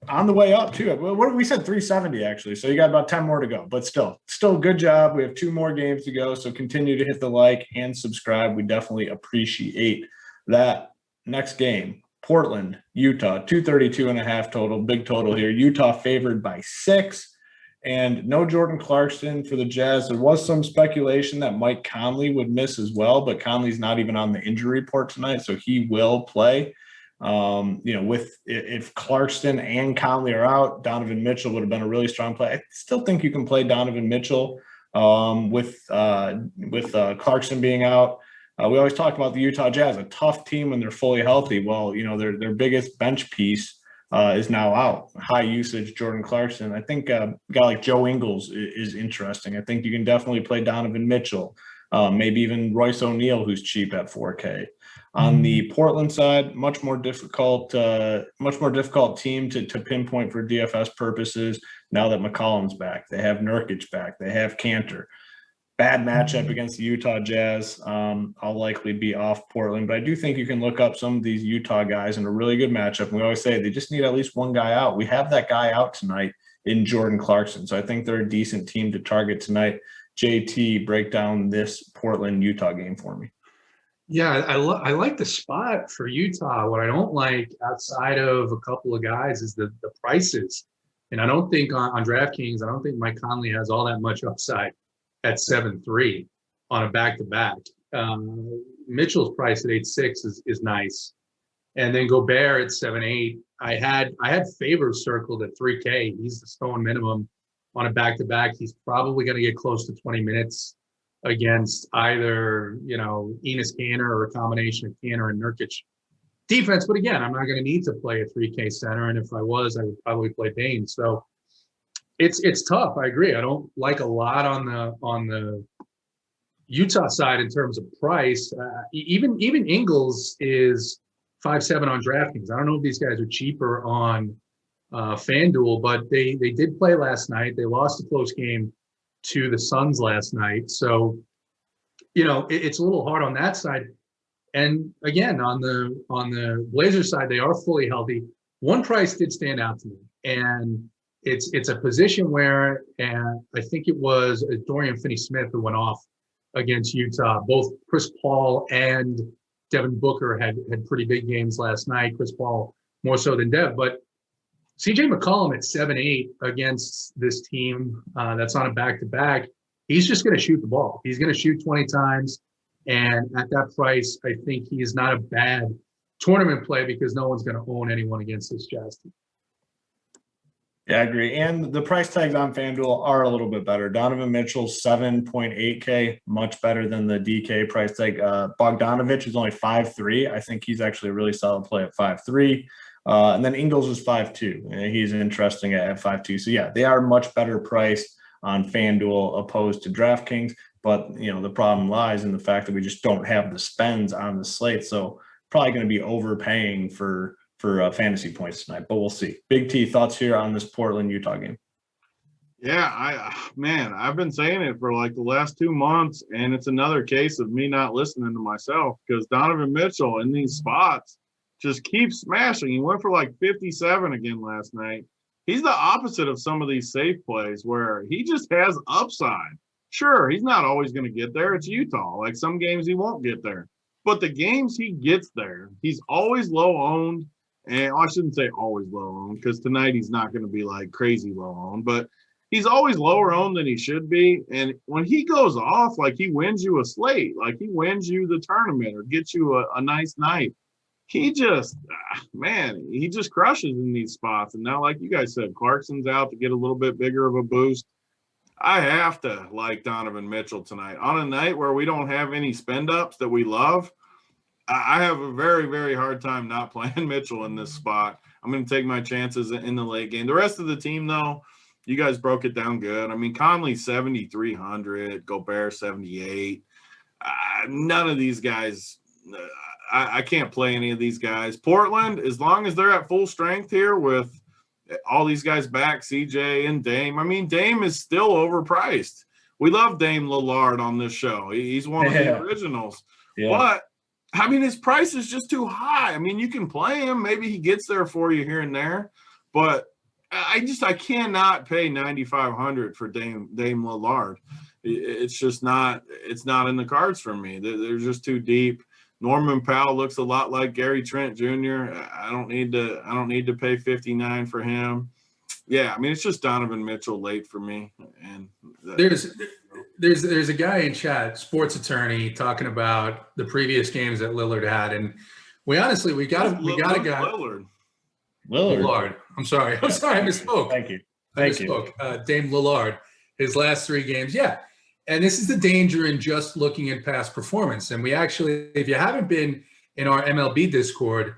On the way up too. What we said 370 actually. So you got about 10 more to go, but still good job. We have 2 more games to go. So continue to hit the like and subscribe. We definitely appreciate that. Next game, Portland, Utah, 232.5 total, big total here. Utah favored by 6, and no Jordan Clarkson for the Jazz. There was some speculation that Mike Conley would miss as well, but Conley's not even on the injury report tonight, so he will play. If Clarkson and Conley are out, Donovan Mitchell would have been a really strong play. I still think you can play Donovan Mitchell with Clarkson being out. We always talk about the Utah Jazz, a tough team when they're fully healthy. Well, their biggest bench piece is now out. High usage Jordan Clarkson. I think a guy like Joe Ingles is interesting. I think you can definitely play Donovan Mitchell, maybe even Royce O'Neal, who's cheap at 4K. On the Portland side, much more difficult team to pinpoint for DFS purposes now that McCollum's back. They have Nurkic back. They have Cantor. Bad matchup against the Utah Jazz. I'll likely be off Portland, but I do think you can look up some of these Utah guys in a really good matchup. And we always say they just need at least one guy out. We have that guy out tonight in Jordan Clarkson. So I think they're a decent team to target tonight. JT, break down this Portland-Utah game for me. Yeah, I like the spot for Utah. What I don't like outside of a couple of guys is the prices. And I don't think on DraftKings, I don't think Mike Conley has all that much upside at 7-3 on a back-to-back. Mitchell's price at 8.6 is nice. And then Gobert at 7.8. I had Favors circled at 3K. He's the stone minimum on a back-to-back. He's probably going to get close to 20 minutes against either, Enes Kanter or a combination of Kanter and Nurkic defense. But again, I'm not going to need to play a 3K center. And if I was, I would probably play Dame. So it's tough. I agree. I don't like a lot on the Utah side in terms of price. Even Ingles is 5.7 on DraftKings. I don't know if these guys are cheaper on FanDuel, but they did play last night. They lost a close game to the Suns last night. So, it's a little hard on that side. And again, on the Blazers side, they are fully healthy. One price did stand out to me, and it's a position where, and I think it was Dorian Finney-Smith who went off against Utah. Both Chris Paul and Devin Booker had pretty big games last night. Chris Paul more so than Dev, but CJ McCollum at 7.8 against this team that's on a back-to-back, he's just going to shoot the ball. He's going to shoot 20 times. And at that price, I think he is not a bad tournament play because no one's going to own anyone against this Jazz team. Yeah, I agree. And the price tags on FanDuel are a little bit better. Donovan Mitchell's 7.8K, much better than the DK price tag. Bogdanovich is only 5.3. I think he's actually a really solid play at 5.3. And then Ingles is 5.2. He's interesting at 5.2. So, yeah, they are much better priced on FanDuel opposed to DraftKings. But, the problem lies in the fact that we just don't have the spends on the slate. So probably going to be overpaying for fantasy points tonight, but we'll see. Big T, thoughts here on this Portland-Utah game? Yeah, I've been saying it for like the last 2 months, and it's another case of me not listening to myself because Donovan Mitchell in these spots just keeps smashing. He went for like 57 again last night. He's the opposite of some of these safe plays where he just has upside. Sure, he's not always going to get there. It's Utah. Like some games he won't get there. But the games he gets there, he's always low owned. And I shouldn't say always low owned because tonight he's not going to be like crazy low owned, but he's always lower owned than he should be. And when he goes off, like he wins you a slate, like he wins you the tournament or gets you a nice night. He just, he just crushes in these spots. And now, like you guys said, Clarkson's out to get a little bit bigger of a boost. I have to like Donovan Mitchell tonight. On a night where we don't have any spend-ups that we love, I have a very, very hard time not playing Mitchell in this spot. I'm going to take my chances in the late game. The rest of the team, though, you guys broke it down good. I mean, Conley 7,300, Gobert 78. None of these guys I can't play any of these guys. Portland, as long as they're at full strength here with all these guys back, CJ and Dame. I mean, Dame is still overpriced. We love Dame Lillard on this show. He's one of the originals. Yeah. But, I mean, his price is just too high. I mean, you can play him. Maybe he gets there for you here and there. But I cannot pay $9,500 for Dame Lillard. It's just not – it's not in the cards for me. They're just too deep. Norman Powell looks a lot like Gary Trent Jr. I don't need to pay $59 for him. Yeah, I mean, it's just Donovan Mitchell late for me. And there's a guy in chat, sports attorney, talking about the previous games that Lillard had, and we got a guy. Lillard. I'm sorry, I misspoke. Thank you. Dame Lillard, his last 3 games. Yeah. And this is the danger in just looking at past performance. And we actually, if you haven't been in our MLB Discord,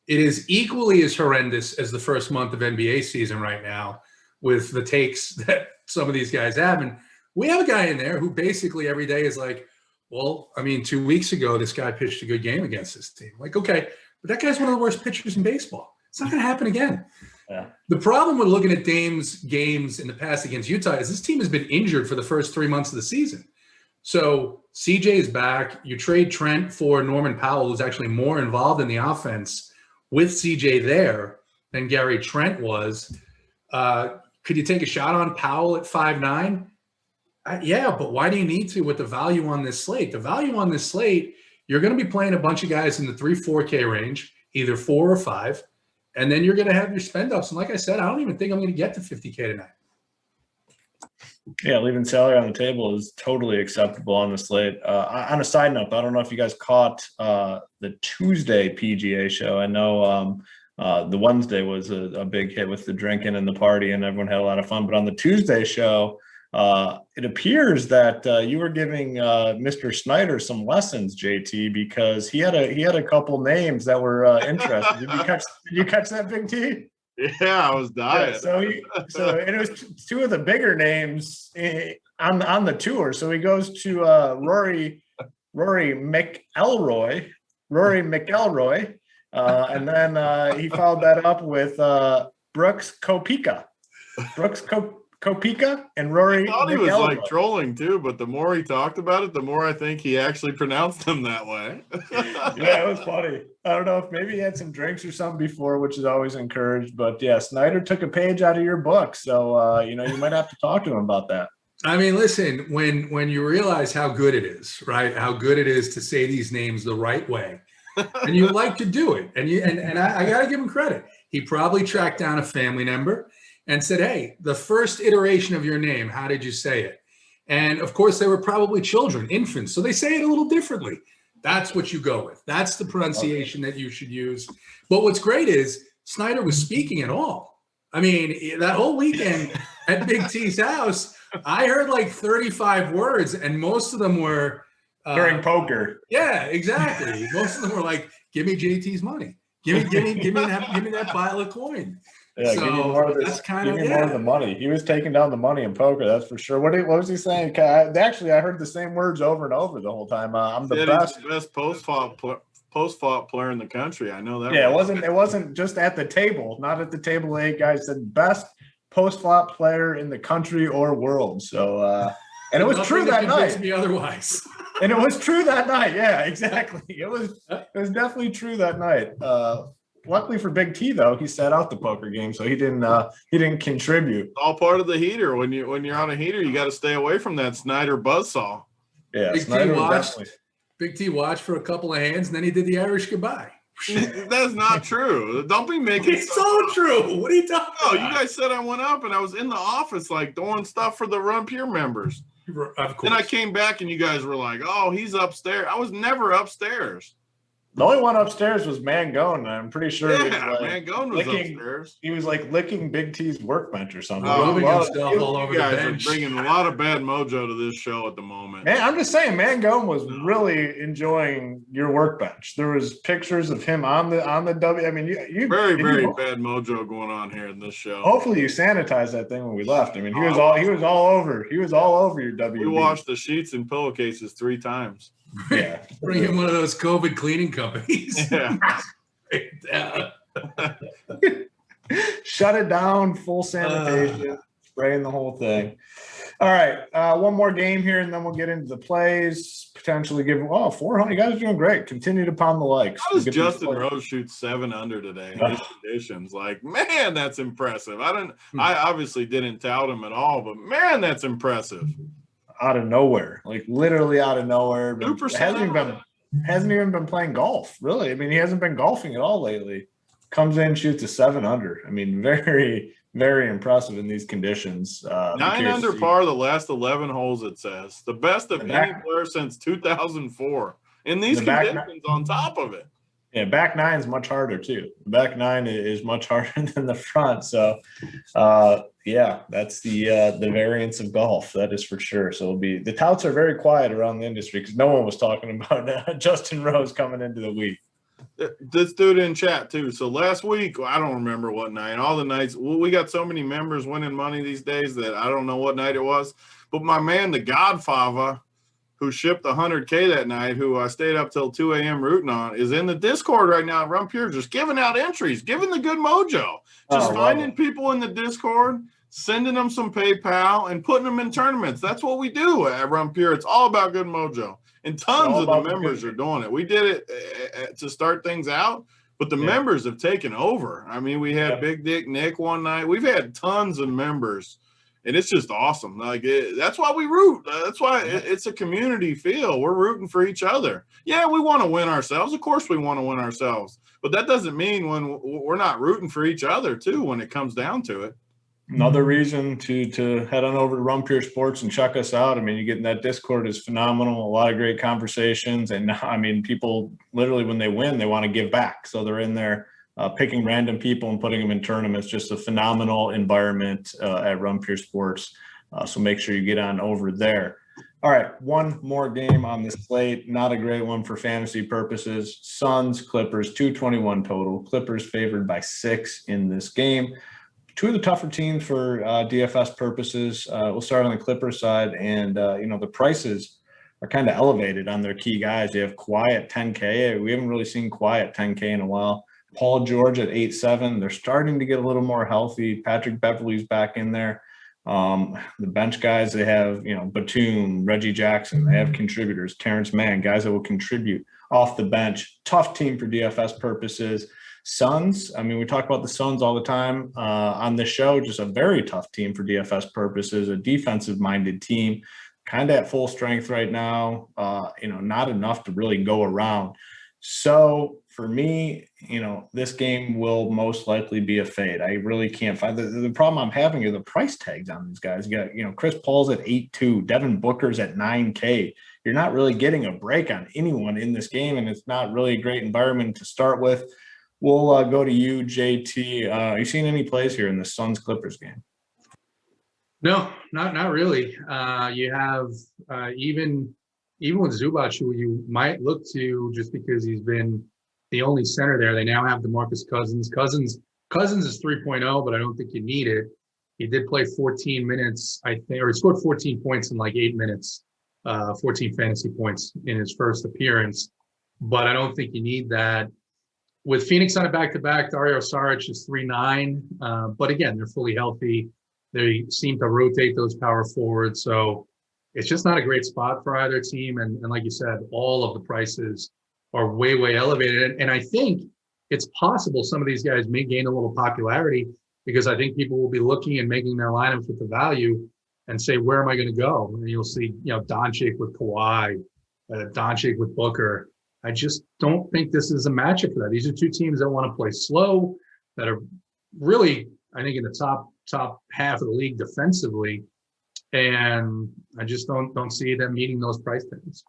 it is equally as horrendous as the first month of NBA season right now with the takes that some of these guys have. And we have a guy in there who basically every day is like, well, I mean, 2 weeks ago, this guy pitched a good game against this team. Like, okay, but that guy's one of the worst pitchers in baseball. It's not going to happen again. Yeah. The problem with looking at Dame's games in the past against Utah is this team has been injured for the first 3 months of the season. So CJ is back. You trade Trent for Norman Powell, who's actually more involved in the offense with CJ there than Gary Trent was. Could you take a shot on Powell at 5'9"? Yeah, but why do you need to with the value on this slate? The value on this slate, you're going to be playing a bunch of guys in the 3-4K range, either 4 or 5. And then you're going to have your spend ups. And like I said, I don't even think I'm going to get to 50K tonight. Yeah, leaving salary on the table is totally acceptable on the slate. On a side note, I don't know if you guys caught the Tuesday PGA show. I know the Wednesday was a big hit with the drinking and the party, and everyone had a lot of fun. But on the Tuesday show, it appears that you were giving Mr. Snyder some lessons, JT, because he had a couple names that were interesting. Did you catch that, Big T? Yeah, I was dying. Yeah, and it was 2 of the bigger names on the tour. So he goes to Rory McIlroy, and then he followed that up with Brooks Koepka. Koepka and Rory. I thought he was like trolling too, but the more he talked about it, the more I think he actually pronounced them that way. Yeah, it was funny. I don't know if maybe he had some drinks or something before, which is always encouraged. But yeah, Snyder took a page out of your book, so you might have to talk to him about that. I mean, listen, when you realize how good it is, right? How good it is to say these names the right way, and you like to do it, and I got to give him credit. He probably tracked down a family member and said, hey, the first iteration of your name, how did you say it? And of course, they were probably children, infants, so they say it a little differently. That's what you go with. That's the pronunciation that you should use. But what's great is Snyder was speaking at all. I mean, that whole weekend at Big T's house, I heard like 35 words, and most of them were during poker. Yeah, exactly. Most of them were like, give me JT's money. Give me that pile of coin. Yeah, so give me more of this. Give me more of the money. He was taking down the money in poker, that's for sure. What was he saying? Actually, I heard the same words over and over the whole time. I'm the best post-flop player in the country. I know that. Yeah, it wasn't just at the table. Not at the table. 8 guys said best post-flop player in the country or world. So, and it was true that night. Me otherwise. And it was true that night. Yeah, exactly. It was definitely true that night. Luckily for Big T, though, he sat out the poker game, so he didn't contribute. All part of the heater. When you're on a heater, you got to stay away from that Snyder buzzsaw. Yeah, Big T watched for a couple of hands, and then he did the Irish goodbye. That's not true. Don't be making. It's so true. What are you talking about? You guys said I went up, and I was in the office like doing stuff for the Run Pure members. Of course. Then I came back, and you guys were like, "Oh, he's upstairs." I was never upstairs. The only one upstairs was Mangone. I'm pretty sure. Yeah, Mangone was upstairs. He was like licking Big T's workbench or something. Rubbing himself all over the bench. You guys are bringing a lot of bad mojo to this show at the moment. Man, I'm just saying, Mangone was really enjoying your workbench. There was pictures of him on the W. I mean, you very bad mojo going on here in this show. Hopefully, you sanitized that thing when we left. I mean, he was all over your W. We washed the sheets and pillowcases 3 times. Yeah. Bring in one of those COVID cleaning companies. Yeah. Shut it down, full sanitation, spraying the whole thing. All right, one more game here, and then we'll get into the plays. Potentially give 400. You guys are doing great. Continue to pound the likes. How does Justin Rose shoot 7 under today in these conditions? Like, man, that's impressive. I obviously didn't tout him at all, but man, that's impressive. Out of nowhere, like literally out of nowhere. Hasn't even been playing golf, really. I mean, he hasn't been golfing at all lately. Comes in, shoots a 7 under. I mean, very, very impressive in these conditions. 9 under par the last 11 holes, it says. The best of any player since 2004. In these conditions on top of it. Yeah, back nine is much harder, too. The back nine is much harder than the front. So, yeah, that's the variance of golf. That is for sure. So the touts are very quiet around the industry because no one was talking about Justin Rose coming into the week. This dude in chat too. So last week, I don't remember what night. All the nights, we got so many members winning money these days that I don't know what night it was. But my man, the Godfather, who shipped 100K that night, who I stayed up till 2 a.m. rooting on, is in the Discord right now at Run Pure, just giving out entries, giving the good mojo, just finding people in the Discord, sending them some PayPal, and putting them in tournaments. That's what we do at Run Pure. It's all about good mojo. And tons of the members are doing it. We did it to start things out, but the members have taken over. I mean, we had Big Dick Nick one night. We've had tons of members, and it's just awesome. Like that's why we root. That's why it's a community feel. We're rooting for each other. Yeah, we want to win ourselves. Of course we want to win ourselves, but that doesn't mean when we're not rooting for each other too when it comes down to it. Another reason to head on over to Run Pure Sports and check us out. I mean, you get in that Discord is phenomenal. A lot of great conversations. And I mean, people literally, when they win, they want to give back. So they're in there picking random people and putting them in tournaments. Just a phenomenal environment at Run Pure Sports. So make sure you get on over there. All right, one more game on the slate. Not a great one for fantasy purposes. Suns, Clippers, 221 total. Clippers favored by 6 in this game. Two of the tougher teams for DFS purposes. We'll start on the Clippers side, and the prices are kind of elevated on their key guys. They have Kawhi 10K. We haven't really seen Kawhi 10K in a while. Paul George at 8.7. They're starting to get a little more healthy. Patrick Beverley's back in there. The bench guys, they have Batum, Reggie Jackson. They have contributors, Terrence Mann, guys that will contribute off the bench. Tough team for DFS purposes. Suns, I mean, we talk about the Suns all the time on this show, just a very tough team for DFS purposes, a defensive-minded team, kind of at full strength right now, not enough to really go around. So for me, this game will most likely be a fade. I really can't find the problem I'm having are the price tags on these guys. You got, Chris Paul's at 8.2, Devin Booker's at 9K. You're not really getting a break on anyone in this game, and it's not really a great environment to start with. We'll go to you, JT. Are you seeing any plays here in the Suns-Clippers game? No, not really. You have even with Zubac, who you might look to just because he's been the only center there. They now have DeMarcus Cousins. Cousins is 3.0, but I don't think you need it. He did play 14 minutes, I think, or he scored 14 points in like 8 minutes, 14 fantasy points in his first appearance. But I don't think you need that. With Phoenix on a back-to-back, Dario Saric is 3.9. But again, they're fully healthy. They seem to rotate those power forwards. So it's just not a great spot for either team. And like you said, all of the prices are way, way elevated. And I think it's possible some of these guys may gain a little popularity because I think people will be looking and making their lineups with the value and say, where am I going to go? And you'll see, Doncic with Kawhi, Doncic with Booker. I just don't think this is a matchup for that. These are two teams that want to play slow, that are really, I think, in the top half of the league defensively, and I just don't see them meeting those price tags.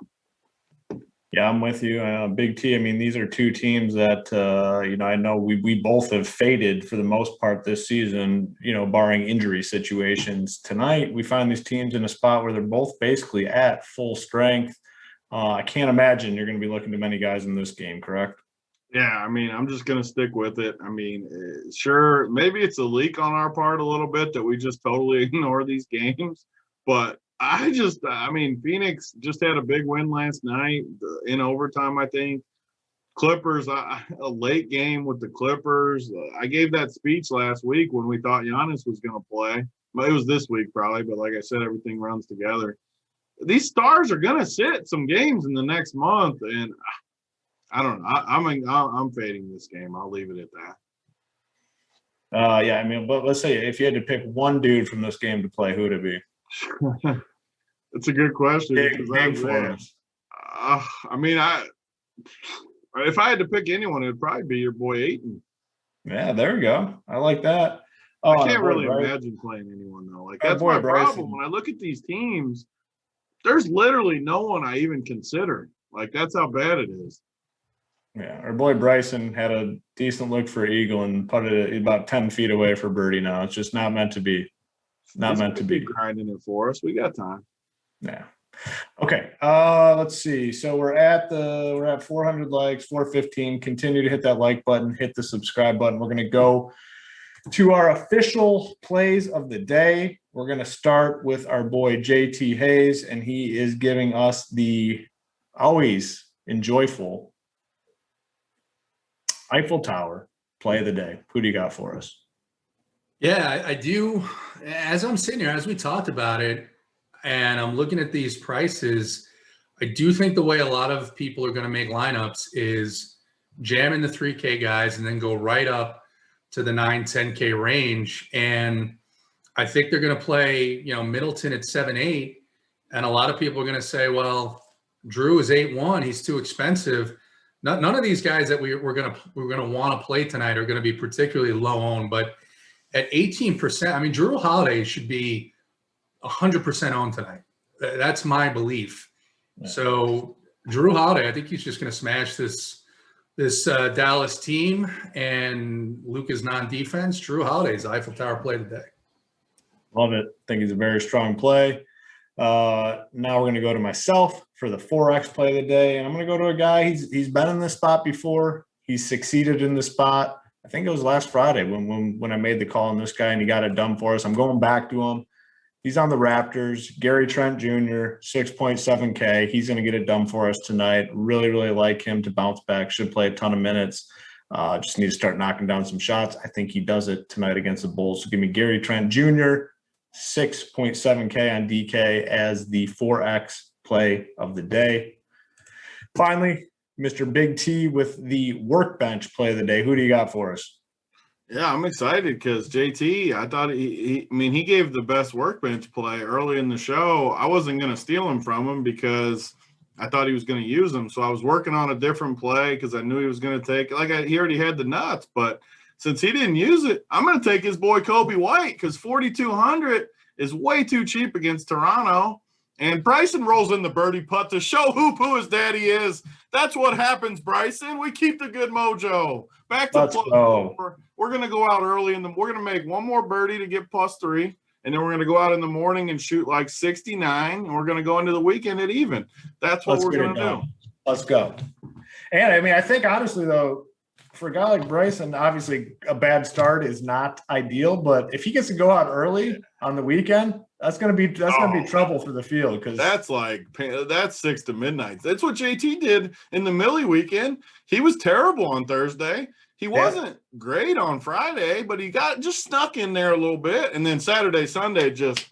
Yeah, I'm with you. Big T, I mean, these are two teams that, I know we both have faded for the most part this season, barring injury situations. Tonight, we find these teams in a spot where they're both basically at full strength. I can't imagine you're going to be looking to many guys in this game, correct? Yeah, I mean, I'm just going to stick with it. I mean, sure, maybe it's a leak on our part a little bit that we just totally ignore these games. But I mean, Phoenix just had a big win last night in overtime, I think. Clippers, a late game with the Clippers. I gave that speech last week when we thought Giannis was going to play. Well, it was this week probably, but like I said, everything runs together. These stars are going to sit some games in the next month, and I don't know. I'm fading this game. I'll leave it at that. Yeah, I mean, but let's say if you had to pick one dude from this game to play, who would it be? That's a good question. Big for us. I mean, if I had to pick anyone, it would probably be your boy Ayton. Yeah, there we go. I like that. I can't really imagine playing anyone though. Like that's my problem. When I look at these teams, there's literally no one I even consider. Like that's how bad it is. Yeah, our boy Bryson had a decent look for Eagle and put it about 10 feet away for birdie. Now it's just not meant to be. Not meant to be. Grinding it for us. We got time. Yeah. Okay. Let's see. So we're at 400 likes, 415. Continue to hit that like button, hit the subscribe button. We're going to go to our official plays of the day. We're going to start with our boy JT Hayes, and he is giving us the always enjoyable Eiffel Tower play of the day. Who do you got for us? Yeah, I do. As I'm sitting here, as we talked about it, and I'm looking at these prices, I do think the way a lot of people are going to make lineups is jam in the 3K guys and then go right up to the 9, 10K range. And I think they're going to play, Middleton at 7-8. And a lot of people are going to say, well, Drew is 8-1. He's too expensive. None of these guys that we're going to want to play tonight are going to be particularly low owned. But at 18%, I mean, Drew Holiday should be 100% owned tonight. That's my belief. Yeah. So Drew Holiday, I think he's just going to smash this Dallas team, and Luka's non-defense. Drew Holiday's Eiffel Tower play of the day. Love it. I think he's a very strong play. Now we're going to go to myself for the 4X play of the day, and I'm going to go to a guy. He's been in this spot before. He's succeeded in the spot. I think it was last Friday when I made the call on this guy, and he got it done for us. I'm going back to him. He's on the Raptors. Gary Trent Jr., 6.7K. He's going to get it done for us tonight. Really, really like him to bounce back. Should play a ton of minutes. Just need to start knocking down some shots. I think he does it tonight against the Bulls. So give me Gary Trent Jr., 6.7K on DK as the 4X play of the day. Finally, Mr. Big T with the workbench play of the day. Who do you got for us? Yeah, I'm excited because JT, I thought he gave the best workbench play early in the show. I wasn't going to steal him from him because I thought he was going to use him. So I was working on a different play because I knew he was going to take he already had the nuts. But since he didn't use it, I'm going to take his boy Kobe White because 4,200 is way too cheap against Toronto. And Bryson rolls in the birdie putt to show who his daddy is. That's what happens, Bryson. We keep the good mojo. Back to plus. We're going to go out early we're going to make one more birdie to get +3. And then we're going to go out in the morning and shoot like 69. And we're going to go into the weekend at even. That's what we're going to do. Let's go. And I mean, I think honestly though, for a guy like Bryson, obviously a bad start is not ideal, but if he gets to go out early on the weekend, that's gonna be trouble for the field because that's 6 to midnight. That's what JT did in the Millie weekend. He was terrible on Thursday. He wasn't great on Friday, but he got just snuck in there a little bit, and then Saturday, Sunday just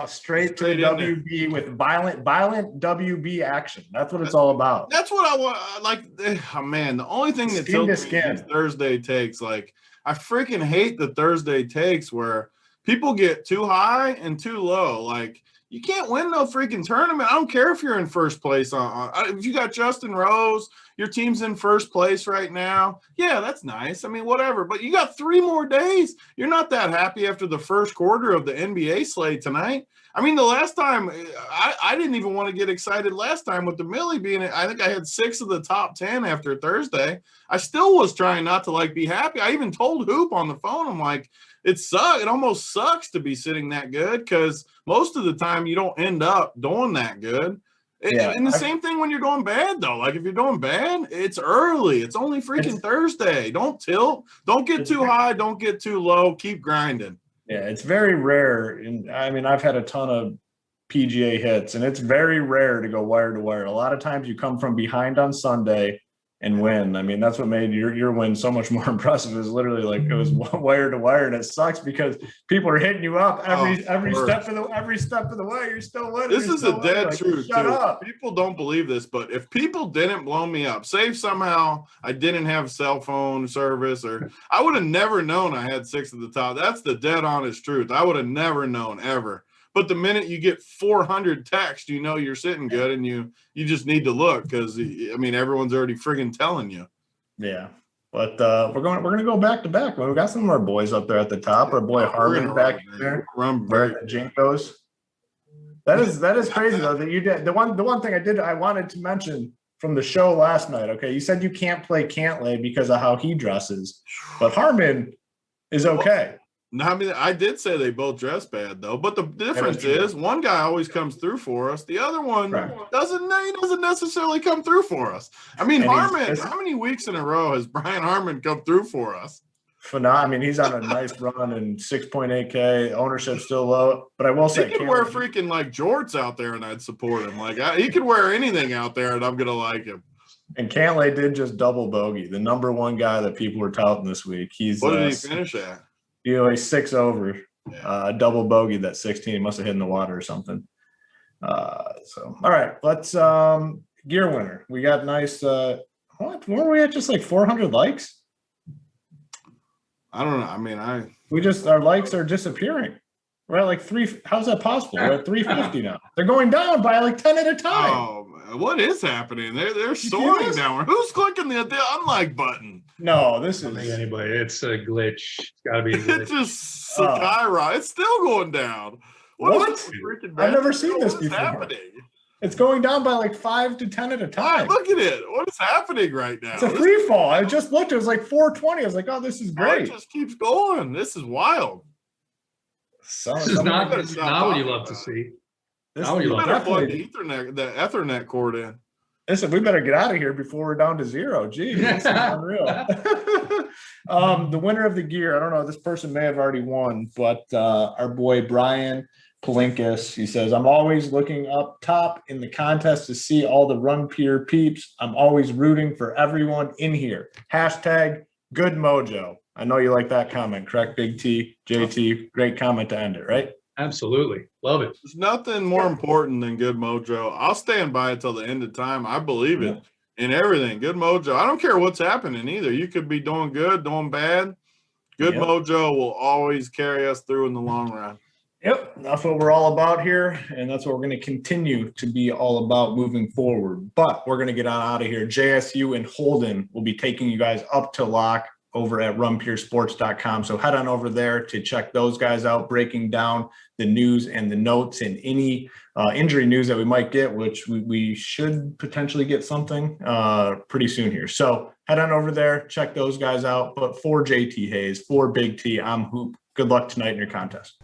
straight to WB with violent WB action. That's what it's all about. That's what I want. The only thing that tilts me is Thursday takes. Like, I freaking hate the Thursday takes where people get too high and too low. Like, you can't win no freaking tournament. I don't care if you're in first place. If you got Justin Rose, your team's in first place right now. Yeah, that's nice. I mean, whatever. But you got 3 more days. You're not that happy after the first quarter of the NBA slate tonight. I mean, the last time, I didn't even want to get excited last time with the Millie being – I think I had 6 of the top 10 after Thursday. I still was trying not to, be happy. I even told Hoop on the phone, I'm like, it almost sucks to be sitting that good because most of the time you don't end up doing that good. Yeah, and the same thing when you're doing bad, though. Like, if you're doing bad, it's early. It's only freaking Thursday. Don't tilt. Don't get too high. Don't get too low. Keep grinding. Yeah, it's very rare. And I mean, I've had a ton of PGA hits, and it's very rare to go wire to wire. A lot of times you come from behind on Sunday and win. I mean, that's what made your win so much more impressive. Is literally like it was wire to wire, and it sucks because people are hitting you up every step of the way. You're still winning. This is a dead truth. Shut up. People don't believe this, but if people didn't blow me up, say somehow I didn't have cell phone service, or I would have never known I had 6 at the top. That's the dead honest truth. I would have never known ever. But the minute you get 400 texts, you know you're sitting good, and you just need to look because I mean everyone's already friggin' telling you. Yeah, but we're gonna go back to back. We got some of our boys up there at the top. Our boy Harmon back there. Where the Jinkos. That is crazy though that you did. The one thing I wanted to mention from the show last night. Okay, you said you can't play Cantlay because of how he dresses, but Harmon is okay. No, I mean, I did say they both dress bad, though. But the difference is one guy always comes through for us. The other one doesn't necessarily come through for us. I mean, Harmon, how many weeks in a row has Brian Harmon come through for us? I mean, he's on a nice run and 6.8K. Ownership's still low. But I will say, he could wear freaking like jorts out there, and I'd support him. Like he could wear anything out there, and I'm gonna like him. And Cantlay did just double bogey, the number one guy that people were touting this week. What did he finish at? He's 6 over, double bogey that 16. He must have hit in the water or something. So, all right, let's gear winner. We got nice. What were we at? Just like 400 likes? I don't know. I mean, our likes are disappearing. We're at like 3. How's that possible? We're at 350 now. They're going down by like 10 at a time. Oh, what is happening? They're soaring down. Who's clicking the unlike button? No, this I don't is think anybody. It's a glitch. It's got to be a glitch. It just skyrocket. It's still going down. What? I've never seen this before. Happening? It's going down by like 5 to 10 at a time. Look at it. What is happening right now? It's a free fall. I just looked. It was like 420. I was like, oh, this is great. It just keeps going. This is wild. This is not what you love to see. You better plug the Ethernet cord in. Listen, we better get out of here before we're down to 0. Gee, this is unreal. The winner of the gear, I don't know, this person may have already won, but our boy Brian Palinkas, he says, I'm always looking up top in the contest to see all the Run Pier peeps. I'm always rooting for everyone in here. Hashtag good mojo. I know you like that comment, correct, Big T, JT? Great comment to end it, right? Absolutely. Love it. There's nothing more important than good mojo. I'll stand by it till the end of time. I believe it in everything. Good mojo. I don't care what's happening either. You could be doing good, doing bad. Good mojo will always carry us through in the long run. Yep, that's what we're all about here, and that's what we're going to continue to be all about moving forward. But we're going to get on out of here. JSU and Holden will be taking you guys up to lock over at runpiersports.com. So head on over there to check those guys out, breaking down the news and the notes and any injury news that we might get, which we should potentially get something pretty soon here. So head on over there, check those guys out. But for JT Hayes, for Big T, I'm Hoop. Good luck tonight in your contest.